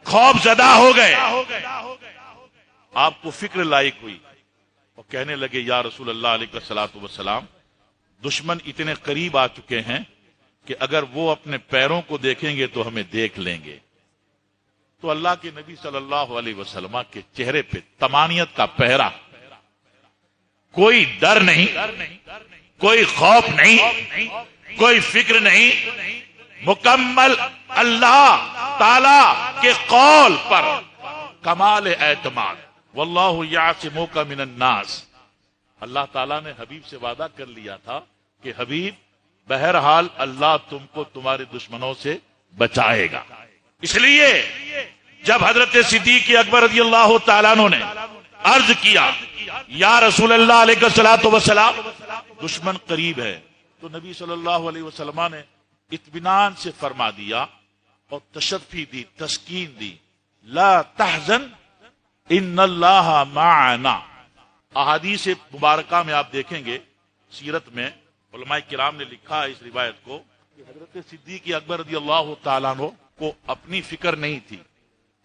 خوف زدہ ہو گئے، آپ کو فکر لاحق ہوئی، اور کہنے لگے یا رسول اللہ علیہ الصلوۃ والسلام، دشمن اتنے قریب آ چکے ہیں کہ اگر وہ اپنے پیروں کو دیکھیں گے تو ہمیں دیکھ لیں گے۔ تو اللہ کے نبی صلی اللہ علیہ وسلم کے چہرے پہ طمانیت کا پہرا، کوئی ڈر نہیں، کوئی خوف نہیں، کوئی فکر نہیں، مکمل اللہ تعالی کے قول پر کمال اعتماد۔ واللہ یعصمک من الناس، اللہ تعالیٰ نے حبیب سے وعدہ کر لیا تھا کہ حبیب بہرحال اللہ تم کو تمہارے دشمنوں سے بچائے گا۔ اس لیے جب حضرت صدیق اکبر رضی اللہ تعالیٰ عنہ نے عرض کیا یا رسول اللہ علیہ الصلوۃ والسلام دشمن قریب ہے، تو نبی صلی اللہ علیہ وسلم نے اطمینان سے فرما دیا اور تشفی دی، تسکین دی، لا تحزن ان اللہ معنا۔ احادیث مبارکہ میں آپ دیکھیں گے، سیرت میں علماء کرام نے لکھا ہے اس روایت کو کہ حضرت صدیق اکبر رضی اللہ تعالیٰ عنہ کو اپنی فکر نہیں تھی،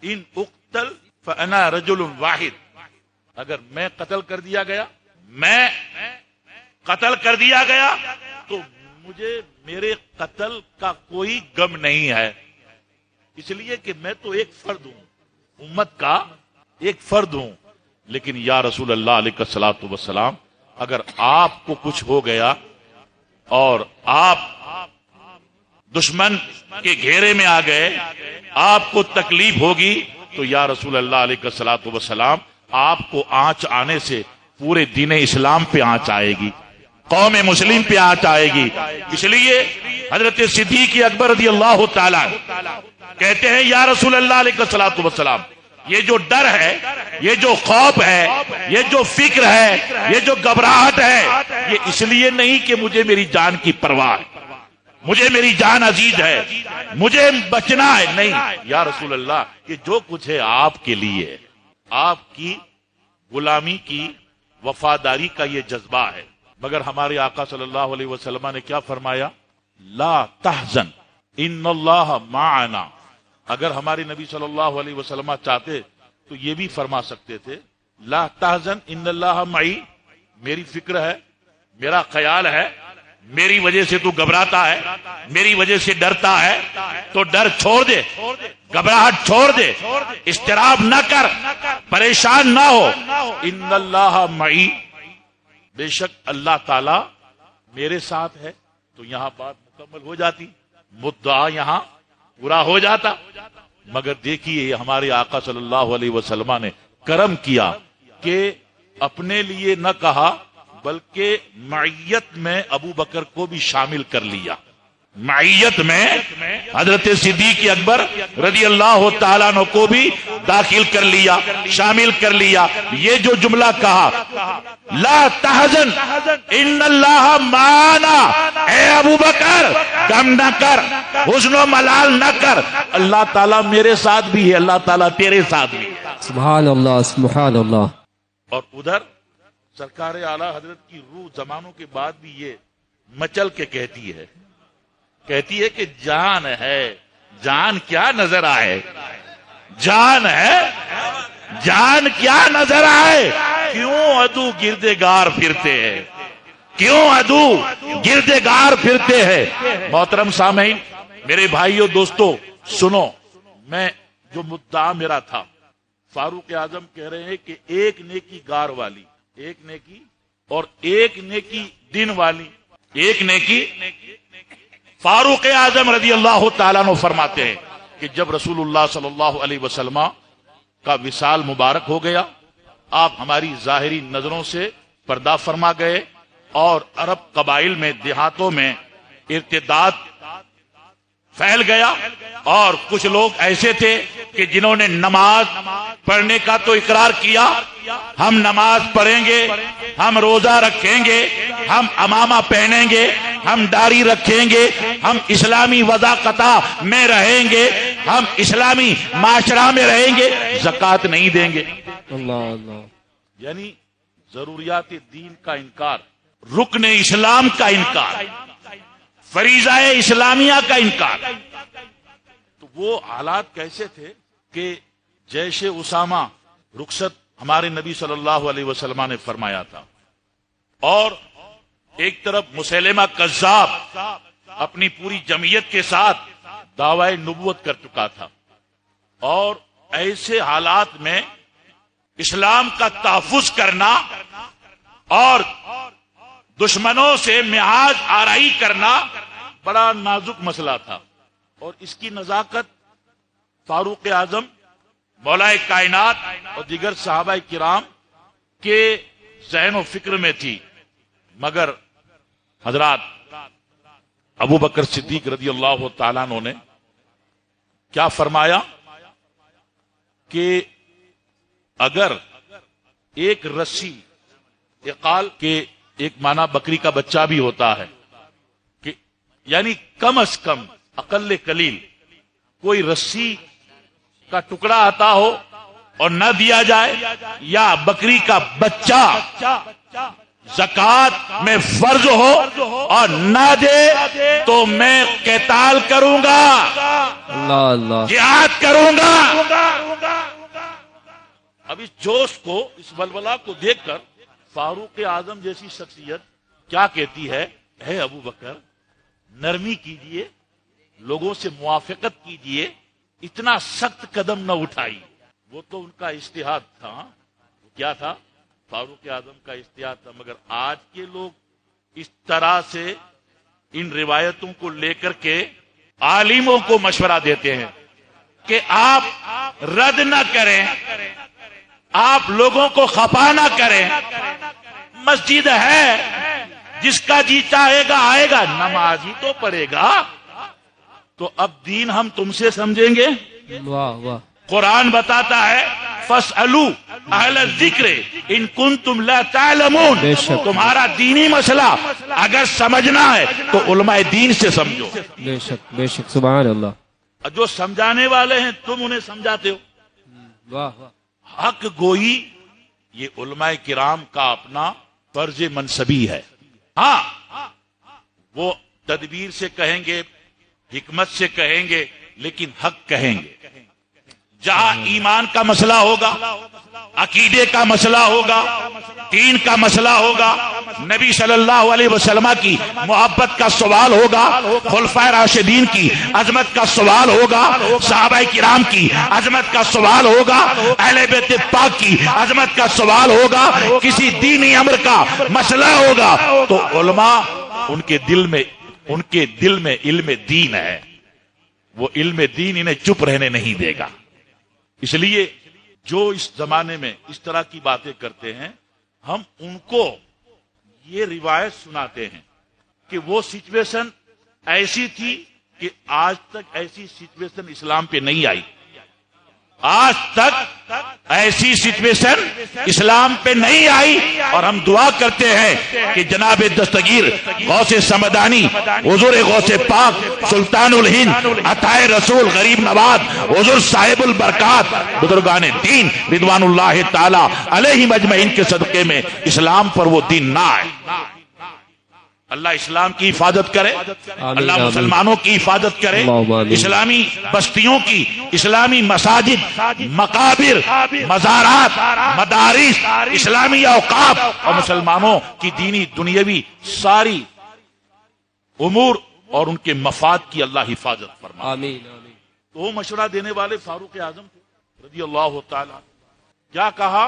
ان اقتل فانا رجل واحد، اگر میں قتل کر دیا گیا تو مجھے میرے قتل کا کوئی غم نہیں ہے، اس لیے کہ میں تو ایک فرد ہوں، امت کا ایک فرد ہوں، لیکن یا رسول اللہ علیہ الصلوۃ والسلام اگر آپ کو کچھ ہو گیا اور آپ دشمن کے گھیرے میں آ گئے، آپ کو تکلیف ہوگی تو یا رسول اللہ علیہ الصلوۃ والسلام آپ کو آنچ آنے سے پورے دین اسلام پہ آنچ آئے گی، قوم مسلم پہ آنچ آئے گی۔ اس لیے حضرت صدیق اکبر رضی اللہ تعالی کہتے ہیں یا رسول اللہ علیہ الصلوۃ والسلام یہ جو ڈر ہے، یہ جو خوف ہے، یہ جو فکر ہے، یہ جو گھبراہٹ ہے، یہ اس لیے نہیں کہ مجھے میری جان کی پرواہ ہے، مجھے میری جان عزیز ہے، مجھے بچنا ہے، نہیں یا رسول اللہ یہ جو کچھ ہے آپ کے لیے، آپ کی غلامی کی وفاداری کا یہ جذبہ ہے۔ مگر ہمارے آقا صلی اللہ علیہ وسلم نے کیا فرمایا؟ لا تحزن ان اللہ معنا۔ اگر ہمارے نبی صلی اللہ علیہ وسلم چاہتے تو یہ بھی فرما سکتے تھے لا تحزن ان اللہ معی، میری فکر ہے، میرا خیال ہے، میری وجہ سے تو گھبراتا ہے، میری وجہ سے ڈرتا ہے، تو ڈر چھوڑ دے، گھبراہٹ چھوڑ دے، اضطراب نہ کر، پریشان نہ ہو، ان اللہ معی، بے شک اللہ تعالی میرے ساتھ ہے۔ تو یہاں بات مکمل ہو جاتی، مدعا یہاں پورا ہو جاتا۔ مگر دیکھیے ہمارے آقا صلی اللہ علیہ وسلم نے کرم کیا کہ اپنے لیے نہ کہا بلکہ معیت میں ابو بکر کو بھی شامل کر لیا، معیت میں حضرت صدیق اکبر رضی اللہ تعالیٰ عنہ کو بھی داخل کر لیا، شامل کر لیا۔ یہ جو جملہ کہا لا تحزن ان اللہ معنا، اے ابو بکر غم نہ کر، حزن و ملال نہ کر، اللہ تعالیٰ میرے ساتھ بھی ہے، اللہ تعالیٰ تیرے ساتھ بھی ہے۔ سبحان اللہ سبحان اللہ۔ اور ادھر سرکار اعلیٰ حضرت کی روح زمانوں کے بعد بھی یہ مچل کے کہتی ہے کہ جان ہے، جان کیا نظر آئے، جان ہے، جان کیا نظر آئے، کیوں عدو گردگار پھرتے ہیں، کیوں عدو گردگار پھرتے ہیں۔ محترم سامعین، میرے بھائیو دوستو سنو، میں جو مدعا میرا تھا، فاروق اعظم کہہ رہے ہیں کہ ایک نیکی گار والی، ایک نیکی اور ایک نیکی دن والی، ایک نیکی۔ فاروق اعظم رضی اللہ تعالیٰ عنہ فرماتے ہیں کہ جب رسول اللہ صلی اللہ علیہ وسلم کا وصال مبارک ہو گیا، آپ ہماری ظاہری نظروں سے پردہ فرما گئے، اور عرب قبائل میں، دیہاتوں میں ارتداد پھیل گیا، اور کچھ لوگ ایسے تھے کہ جنہوں نے نماز پڑھنے کا تو اقرار کیا، ہم نماز پڑھیں گے، ہم روزہ رکھیں گے، ہم امامہ پہنیں گے، ہم داڑھی رکھیں گے، ہم اسلامی وضاقتہ میں رہیں گے، ہم اسلامی معاشرہ میں رہیں گے، زکوٰۃ نہیں دیں گے۔ اللہ اللہ، یعنی ضروریات دین کا انکار، رکن اسلام کا انکار، فریضہ اسلامیہ کا انکار۔ تو وہ حالات کیسے تھے کہ جیش اسامہ رخصت ہمارے نبی صلی اللہ علیہ وسلم نے فرمایا تھا، اور ایک طرف مسیلمہ کذاب اپنی پوری جمعیت کے ساتھ دعوی نبوت کر چکا تھا، اور ایسے حالات میں اسلام کا تحفظ کرنا اور دشمنوں سے محاذ آرائی کرنا بڑا نازک مسئلہ تھا، اور اس کی نزاکت فاروق اعظم، مولا کائنات اور دیگر صحابہ کرام کے ذہن و فکر میں تھی۔ مگر حضرات ابو بکر صدیق رضی اللہ تعالیٰ عنہ نے کیا فرمایا کہ اگر ایک رسی، اقال کے ایک معنی بکری کا بچہ بھی ہوتا ہے، کہ یعنی کم از کم اقل قلیل کوئی رسی کا ٹکڑا آتا ہو اور نہ دیا جائے، یا بکری کا بچہ زکوٰۃ میں فرض ہو اور نہ دے تو میں قتال کروں گا، اللہ اللہ، جہاد کروں گا۔ اب اس جوش کو، اس ولولہ کو دیکھ کر فاروق اعظم جیسی شخصیت کیا کہتی ہے، اے ابو بکر نرمی کیجئے، لوگوں سے موافقت کیجئے، اتنا سخت قدم نہ اٹھائی. وہ تو ان کا اجتہاد تھا. کیا تھا؟ فاروق اعظم کا اجتہاد تھا. مگر آج کے لوگ اس طرح سے ان روایتوں کو لے کر کے عالموں کو مشورہ دیتے ہیں کہ آپ رد نہ کریں, آپ لوگوں کو خفا نہ کریں. مسجد ہے, جس کا جی چاہے گا آئے گا, نماز ہی تو پڑھے گا. تو اب دین ہم تم سے سمجھیں گے. واہ واہ. قرآن بتاتا ہے فاسألوا اہل الذکر ان کنتم لا تعلمون. تمہارا دینی مسئلہ اگر سمجھنا ہے تو علماء دین سے سمجھو. بے شک بے شک, سبحان اللہ. جو سمجھانے والے ہیں تم انہیں سمجھاتے ہو. واہ واہ. حق گوئی یہ علماء کرام کا اپنا فرض منصبی ہے. ہاں وہ تدبیر سے کہیں گے, حکمت سے کہیں گے, لیکن حق کہیں گے. جہاں ایمان کا مسئلہ ہوگا, عقیدے کا مسئلہ ہوگا, دین کا مسئلہ ہوگا, نبی صلی اللہ علیہ وسلم کی محبت کا سوال ہوگا, خلفائے راشدین کی عظمت کا سوال ہوگا, صحابہ کرام کی عظمت کا سوال ہوگا, اہل بیت پاک کی عظمت کا سوال ہوگا, کسی دینی امر کا مسئلہ ہوگا, تو علماء ان کے دل میں علم دین ہے. وہ علم دین انہیں چپ رہنے نہیں دے گا. اس لیے جو اس زمانے میں اس طرح کی باتیں کرتے ہیں, ہم ان کو یہ روایت سناتے ہیں کہ وہ سچویشن ایسی تھی کہ آج تک ایسی سچویشن اسلام پہ نہیں آئی. آج تک ایسی سچویشن اسلام پہ نہیں آئی. اور ہم دعا کرتے ہیں کہ جناب دستگیر غوث سمدانی, حضور غوث پاک, سلطان الہند, عطائے رسول, غریب نواز, حضور صاحب البرکات, بزرگان دین رضوان اللہ تعالی علیہم اجمعین کے صدقے میں اسلام پر وہ دین نہ آئے. اللہ اسلام کی حفاظت کرے, اللہ مسلمانوں کی حفاظت کرے, اسلامی بستیوں کی, اسلامی مساجد, مقابر, مزارات, مدارس, اسلامی اوقاف اور مسلمانوں کی دینی دنیاوی ساری امور اور ان کے مفاد کی اللہ حفاظت فرمائے. آمین. تو وہ مشورہ دینے والے فاروق اعظم تھے رضی اللہ تعالی. کیا کہا؟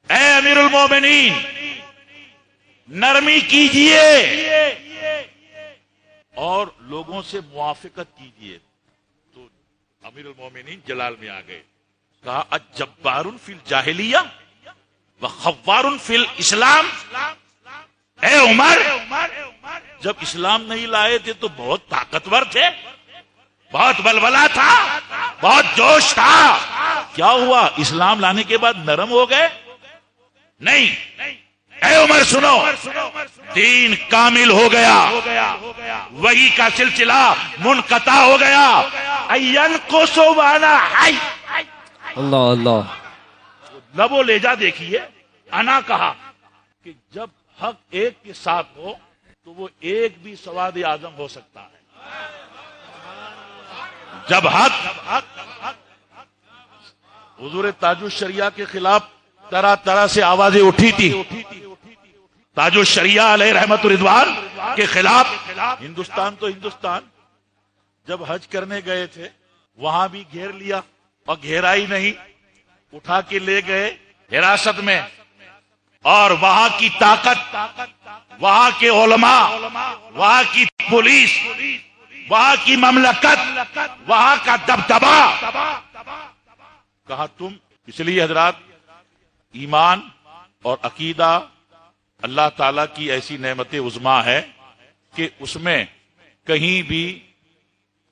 اے امیر المومنین, نرمی کیجئے اور لوگوں سے موافقت کیجئے. تو امیر المومنین جلال میں آ گئے. کہا اجبار فی الجاہلیہ وخوار فی الاسلام. اے عمر, جب اسلام نہیں لائے تھے تو بہت طاقتور تھے, بہت بلبلہ تھا, بہت جوش تھا. کیا ہوا؟ اسلام لانے کے بعد نرم ہو گئے؟ نہیں. اے عمر سنو, دین کامل ہو گیا, وحی کا سلسلہ منقطع ہو گیا. اینقص وانا حی. اللہ اللہ. لب و لہجہ دیکھیے. انا کہا کہ جب حق ایک کے ساتھ ہو تو وہ ایک بھی سواد اعظم ہو سکتا ہے. جب حق حضور تاج الشریعہ کے خلاف طرح طرح سے آوازیں اٹھی تھی. تاج الشریعہ علیہ رحمت رضوان کے خلاف. ہندوستان تو ہندوستان, جب حج کرنے گئے تھے وہاں بھی گھیر لیا, اور گھیرا ہی نہیں, اٹھا کے لے گئے حراست میں. اور وہاں کی طاقت, وہاں کے علماء, وہاں کی پولیس, وہاں کی مملکت, وہاں کا دبدبا. کہا تم. اس لیے حضرات, ایمان اور عقیدہ اللہ تعالیٰ کی ایسی نعمت عظمیٰ ہے کہ اس میں کہیں بھی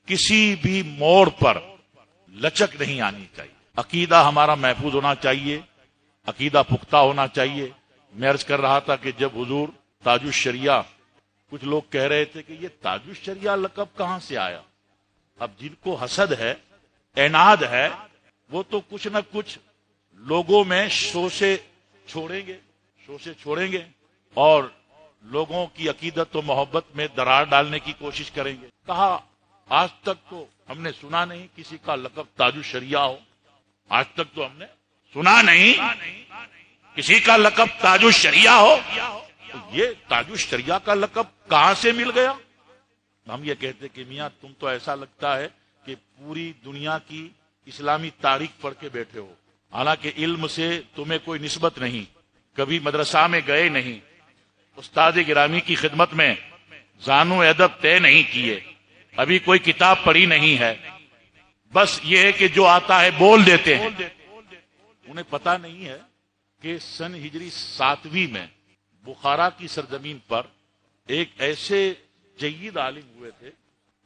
کسی بھی موڑ پر لچک نہیں آنی چاہیے. عقیدہ ہمارا محفوظ ہونا چاہیے, عقیدہ پختہ ہونا چاہیے. میں عرض کر رہا تھا کہ جب حضور تاج الشریعہ, کچھ لوگ کہہ رہے تھے کہ یہ تاج الشریعہ لقب کہاں سے آیا. اب جن کو حسد ہے, عناد ہے, وہ تو کچھ نہ کچھ لوگوں میں شوشے چھوڑیں گے اور لوگوں کی عقیدت و محبت میں درار ڈالنے کی کوشش کریں گے. کہا آج تک تو ہم نے سنا نہیں کسی کا لقب تاج الشریعہ ہو. آج تک تو ہم نے سنا نہیں کسی کا لقب تاج الشریعہ ہو. یہ تاج الشریعہ کا لقب کہاں سے مل گیا؟ ہم یہ کہتے کہ میاں تم تو ایسا لگتا ہے کہ پوری دنیا کی اسلامی تاریخ پڑھ کے بیٹھے ہو، حالانکہ علم سے تمہیں کوئی نسبت نہیں، کبھی مدرسہ میں گئے نہیں، استاد گرامی کی خدمت میں زانو ادب طے نہیں کیے، ابھی کوئی کتاب پڑھی نہیں ہے، بس یہ ہے کہ جو آتا ہے بول دیتے ہیں۔ انہیں پتہ نہیں ہے کہ سن ہجری 7ویں میں بخارا کی سرزمین پر ایک ایسے جید عالم ہوئے تھے،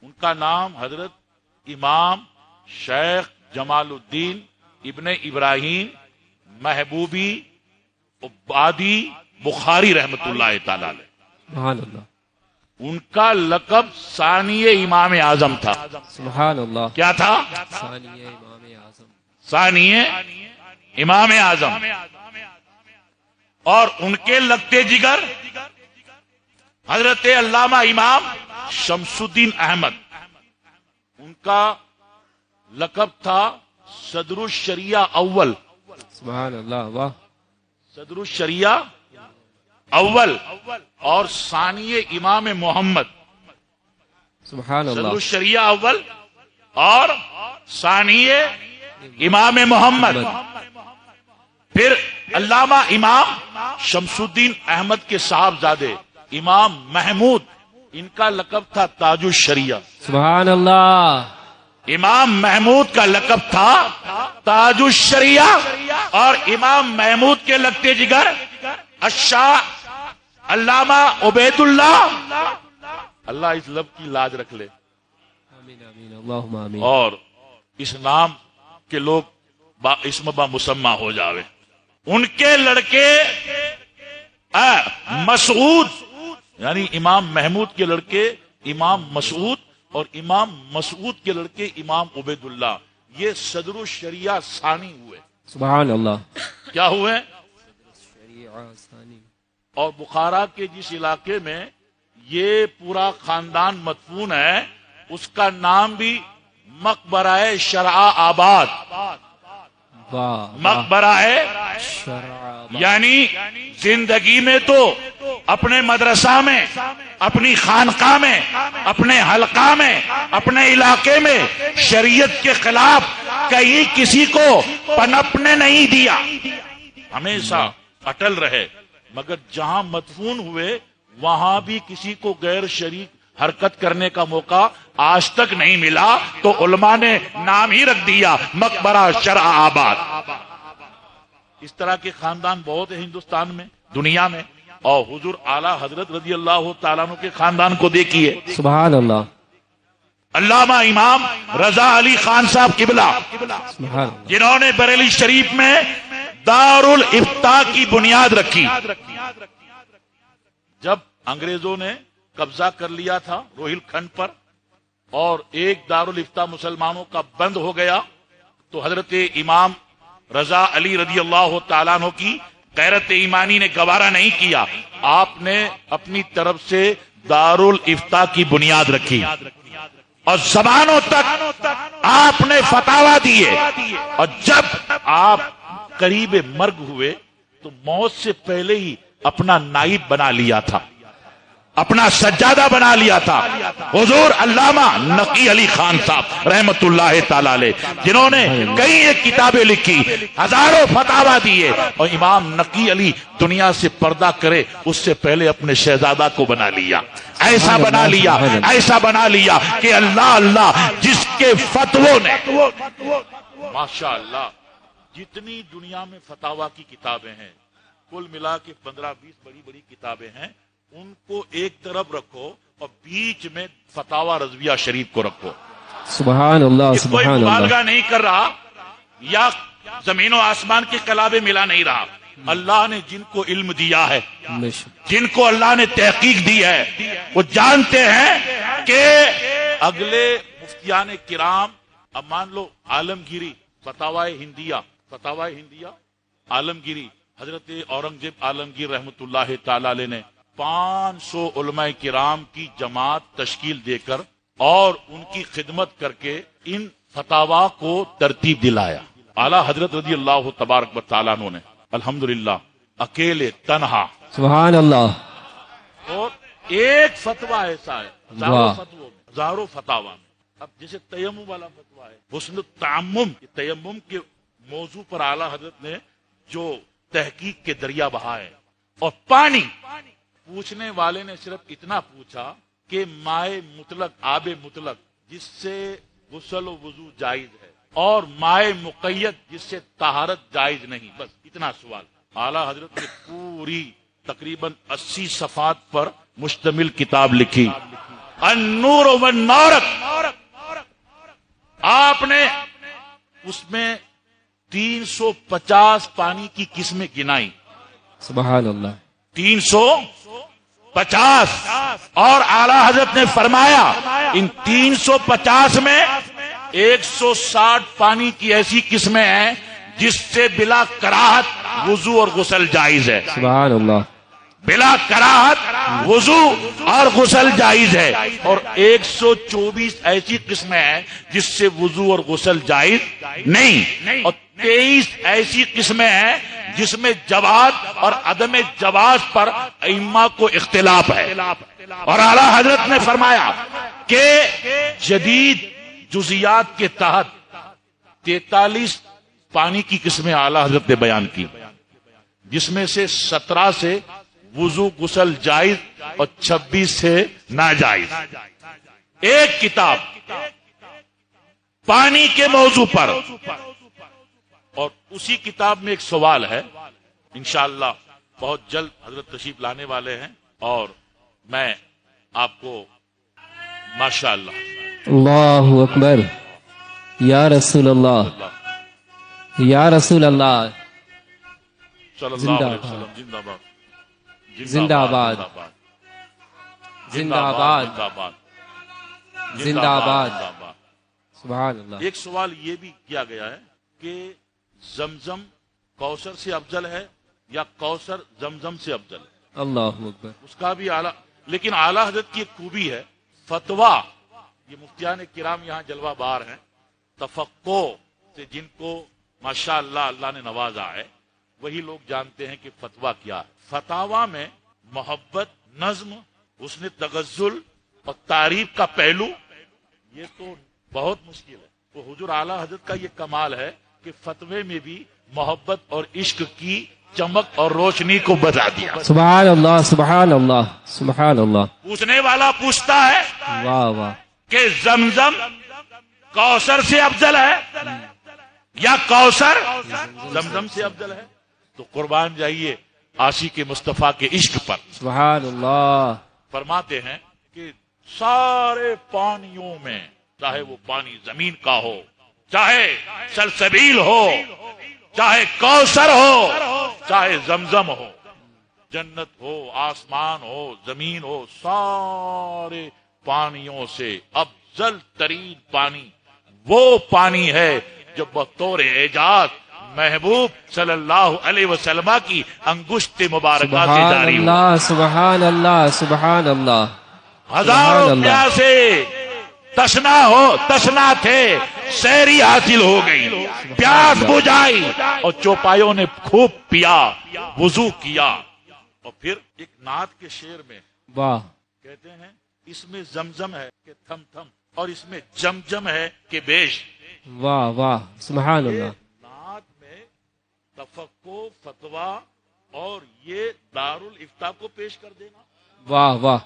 ان کا نام حضرت امام شیخ جمال الدین ابن ابراہیم محبوبی عبادی بخاری رحمت اللہ تعالی علیہ۔ سبحان اللہ۔ ان کا لقب ثانی امام اعظم تھا۔ سبحان اللہ۔ کیا تھا؟ ثانی امام اعظم۔ ثانی امام اعظم۔ اور ان کے لگتے جگر حضرت علامہ امام شمس الدین احمد، ان کا لقب تھا صدر الشریعہ اول۔ سبحان اللہ۔ واہ۔ صدر الشریعہ اول اور ثانی امام محمد۔ سبحان صدر اللہ۔ الشریعہ اول اور ثانی امام محمد۔ پھر علامہ امام شمس الدین احمد کے صاحبزادے امام محمود، ان کا لقب تھا تاج الشریعہ۔ سبحان اللہ۔ امام محمود کا لقب تھا تاج الشریعہ، اور امام محمود کے لگتے جگر الشاہ علامہ عبید اللہ۔ اللہ اس لب کی لاج رکھ لے، آمین آمین اللہم آمین۔ اور اس نام کے لوگ با اسم با مسمہ ہو جاوے۔ ان کے لڑکے مسعود، یعنی امام محمود کے لڑکے امام مسعود، اور امام مسعود کے لڑکے امام عبید اللہ، یہ صدر الشریعہ ثانی ہوئے۔ سبحان اللہ۔ کیا ہوئے؟ شریعہ ثانی۔ اور بخارا کے جس علاقے میں یہ پورا خاندان مدفون ہے، اس کا نام بھی مقبرہ شرع آباد۔ واہ۔ مقبرہ یعنی زندگی میں تو اپنے مدرسہ میں، اپنی خانقاہ میں، اپنے حلقہ میں، اپنے علاقے میں شریعت کے خلاف کہیں کسی کو پنپنے نہیں دیا، ہمیشہ اٹل رہے، مگر جہاں مدفون ہوئے وہاں بھی کسی کو غیر شریک حرکت کرنے کا موقع آج تک نہیں ملا، تو علماء نے نام ہی رکھ دیا مقبرہ شرع آباد۔ اس طرح کے خاندان بہت ہیں ہندوستان میں، دنیا میں، اور حضور اعلیٰ حضرت رضی اللہ تعالیٰ عنہ کے خاندان کو دیکھیے۔ سبحان اللہ۔ علامہ امام رضا علی خان صاحب قبلہ، سبحان اللہ۔ جنہوں نے بریلی شریف میں دارالافتاء کی بنیاد رکھی۔ جب انگریزوں نے قبضہ کر لیا تھا روہیل کھنڈ پر اور ایک دارالافتاء مسلمانوں کا بند ہو گیا، تو حضرت امام رضا علی رضی اللہ تعالیٰ عنہ کی غیرت ایمانی نے گوارا نہیں کیا، آپ نے اپنی طرف سے دارالافتاء کی بنیاد رکھی، اور زمانوں تک آپ نے فتاوی دیے، اور جب آپ قریب مرگ ہوئے تو موت سے پہلے ہی اپنا نائب بنا لیا تھا، اپنا سجادہ بنا لیا تھا حضور علامہ نقی علی خان صاحب رحمت اللہ تعالی علیہ، جنہوں نے کئی ایک کتابیں لکھی، ہزاروں فتاوی دیے، اور امام نقی علی دنیا سے پردہ کرے اس سے پہلے اپنے شہزادہ کو بنا لیا، ایسا بنا لیا، ایسا بنا لیا کہ اللہ اللہ جس کے فتووں نے، ماشاءاللہ جتنی دنیا میں فتاوی کی کتابیں ہیں، کل ملا کے 15-20 بڑی بڑی کتابیں ہیں، ان کو ایک طرف رکھو اور بیچ میں فتاوی رضویہ شریف کو رکھو۔ سبحان اللہ۔ کوئی سبحان اللہ۔ مبالغہ نہیں کر رہا یا زمین و آسمان کے کلابے ملا نہیں رہا، اللہ نے جن کو علم دیا ہے، جن کو اللہ نے تحقیق دی ہے، وہ جانتے ہیں کہ اگلے مفتیان کرام، اب مان لو عالمگیری فتاوی ہندیہ عالمگیری، حضرت اورنگزیب عالمگیر رحمت اللہ تعالی علیہ نے 500 علماء کرام کی جماعت تشکیل دے کر اور ان کی خدمت کر کے ان فتاوا کو ترتیب دلایا۔ اعلیٰ حضرت رضی اللہ تبارک و تعالیٰ عنہ نے الحمدللہ اکیلے تنہا، سبحان اللہ، اور ایک فتویٰ ایسا ہے، ہزاروں فتاوا میں اب جیسے تیمم والا فتویٰ ہے، حسن التعمم، تیمم کے موضوع پر اعلیٰ حضرت نے جو تحقیق کے دریا بہائے، اور پانی پوچھنے والے نے صرف اتنا پوچھا کہ مائع مطلق، آب مطلق جس سے غسل و وضو جائز ہے، اور مائع مقید جس سے طہارت جائز نہیں، بس اتنا سوال۔ اعلیٰ حضرت نے پوری تقریباً 80 صفحات پر مشتمل کتاب لکھی، النور والنارق۔ آپ نے اس میں 350 پانی کی قسمیں گنائی، سبحان اللہ، 350، اور اعلیٰ حضرت نے فرمایا ان 350 میں 160 پانی کی ایسی قسمیں ہیں جس سے بلا کراہت وضو اور غسل جائز ہے، سبحان اللہ، بلا کراہت وضو اور غسل جائز ہے، اور 124 ایسی قسمیں ہیں جس سے وضو اور غسل جائز نہیں، اور 23 ایسی قسمیں ہیں جس میں جواز اور عدم جواز پر ائمہ کو اختلاف ہے۔ اور اعلیٰ حضرت نے فرمایا کہ جدید جزیات کے تحت 43 پانی کی قسمیں اعلیٰ حضرت نے بیان کی، جس میں سے 17 سے وضو غسل جائز اور 26 سے ناجائز۔ ایک کتاب پانی کے موضوع پر، اور اسی کتاب میں ایک سوال ہے، انشاءاللہ بہت جلد حضرت تشریف لانے والے ہیں، اور میں آپ کو ماشاءاللہ، اللہ اکبر، یا رسول اللہ، یا رسول اللہ، صلی اللہ علیہ وسلم، زندہ باد، زندہ آباد، زندہ آباد، زندہ آباد، سبحان اللہ۔ ایک سوال یہ بھی کیا گیا ہے کہ زمزم کوثر سے افضل ہے یا کوثر زمزم سے افضل ہے، اللہ اکبر، اس کا بھی اعلیٰ، لیکن اعلیٰ حضرت کی ایک خوبی ہے، فتویٰ، یہ مفتیان کرام یہاں جلوہ بار ہیں، تفقہ سے جن کو ماشاءاللہ اللہ نے نوازا ہے، وہی لوگ جانتے ہیں کہ فتویٰ کیا ہے۔ فتاوی میں محبت، نظم، حسن تغزل اور تعریف کا پہلو، یہ تو بہت مشکل ہے۔ تو حضور اعلیٰ حضرت کا یہ کمال ہے کہ فتوے میں بھی محبت اور عشق کی چمک اور روشنی کو بتا دیا۔ سبحان اللہ، سبحان اللہ، سبحان اللہ، پوچھنے والا پوچھتا ہے واہ واہ، کہ زمزم کوثر سے افضل ہے یا کوثر زمزم سے افضل ہے، تو قربان جائیے عاشق مصطفیٰ کے عشق پر۔ سبحان اللہ، فرماتے ہیں کہ سارے پانیوں میں، چاہے وہ پانی زمین کا ہو، چاہے سلسبیل ہو، چاہے کوثر ہو، چاہے زمزم ہو، جنت ہو، آسمان ہو، زمین ہو، سارے پانیوں سے افضل ترین پانی وہ پانی ہے جو بطور اعجاز محبوب صلی اللہ علیہ وسلم کی انگشت مبارکہ سے سبحان جاری ہو۔ اللہ، سبحان اللہ، سبحان اللہ، ہزاروں سبحان اللہ، پیاسے تشنا تھے، سیری حاصل ہو گئی، پیاس بجھائی، اور چوپایوں نے خوب پیا، وضو کیا۔ اور پھر ایک نعت کے شعر میں واہ، کہتے ہیں اس میں زمزم ہے کہ تھم تھم، اور اس میں جمجم ہے کہ بیش۔ واہ واہ، سبحان اللہ، نعت میں تفقہ، فتویٰ اور یہ دارالافتاء کو پیش کر دینا، واہ واہ،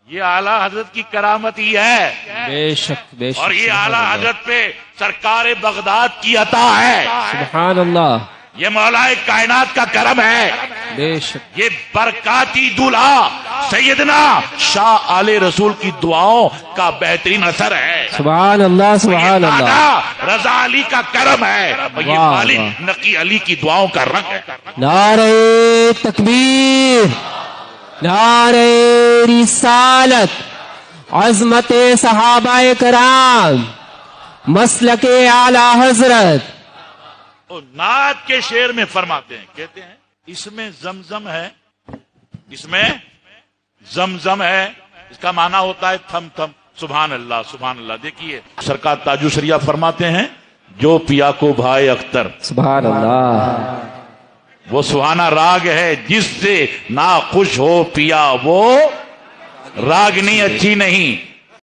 یہ اعلیٰ حضرت کی کرامت ہی ہے، بے شک بے شک، اور یہ سبحان اعلیٰ اللہ، حضرت پہ سرکار بغداد کی عطا ہے، سبحان اللہ، یہ مولا کائنات کا کرم ہے، بے شک، یہ برکاتی دولہا سیدنا شاہ آل رسول کی دعاؤں کا بہترین اثر ہے، سبحان اللہ، یہ سبحان اللہ، دادا رضا علی کا کرم ہے، اور یہ واہ، والد واہ، نقی علی کی دعاؤں کا رنگ ہے۔ نعرہ تکبیر، نعرہ رسالت، عظمت صحابہ کرام، مسلک اعلی حضرت۔ اور نعت کے شعر میں فرماتے ہیں، کہتے ہیں اس میں زمزم ہے، اس میں زمزم ہے، اس کا معنی ہوتا ہے تھم تھم۔ سبحان اللہ، سبحان اللہ۔ دیکھیے سرکار تاج الشریعہ فرماتے ہیں جو پیا کو بھائے اختر، سبحان اللہ، وہ سہانا راگ ہے جس سے ناخوش ہو پیا، وہ راگنی اچھی نہیں۔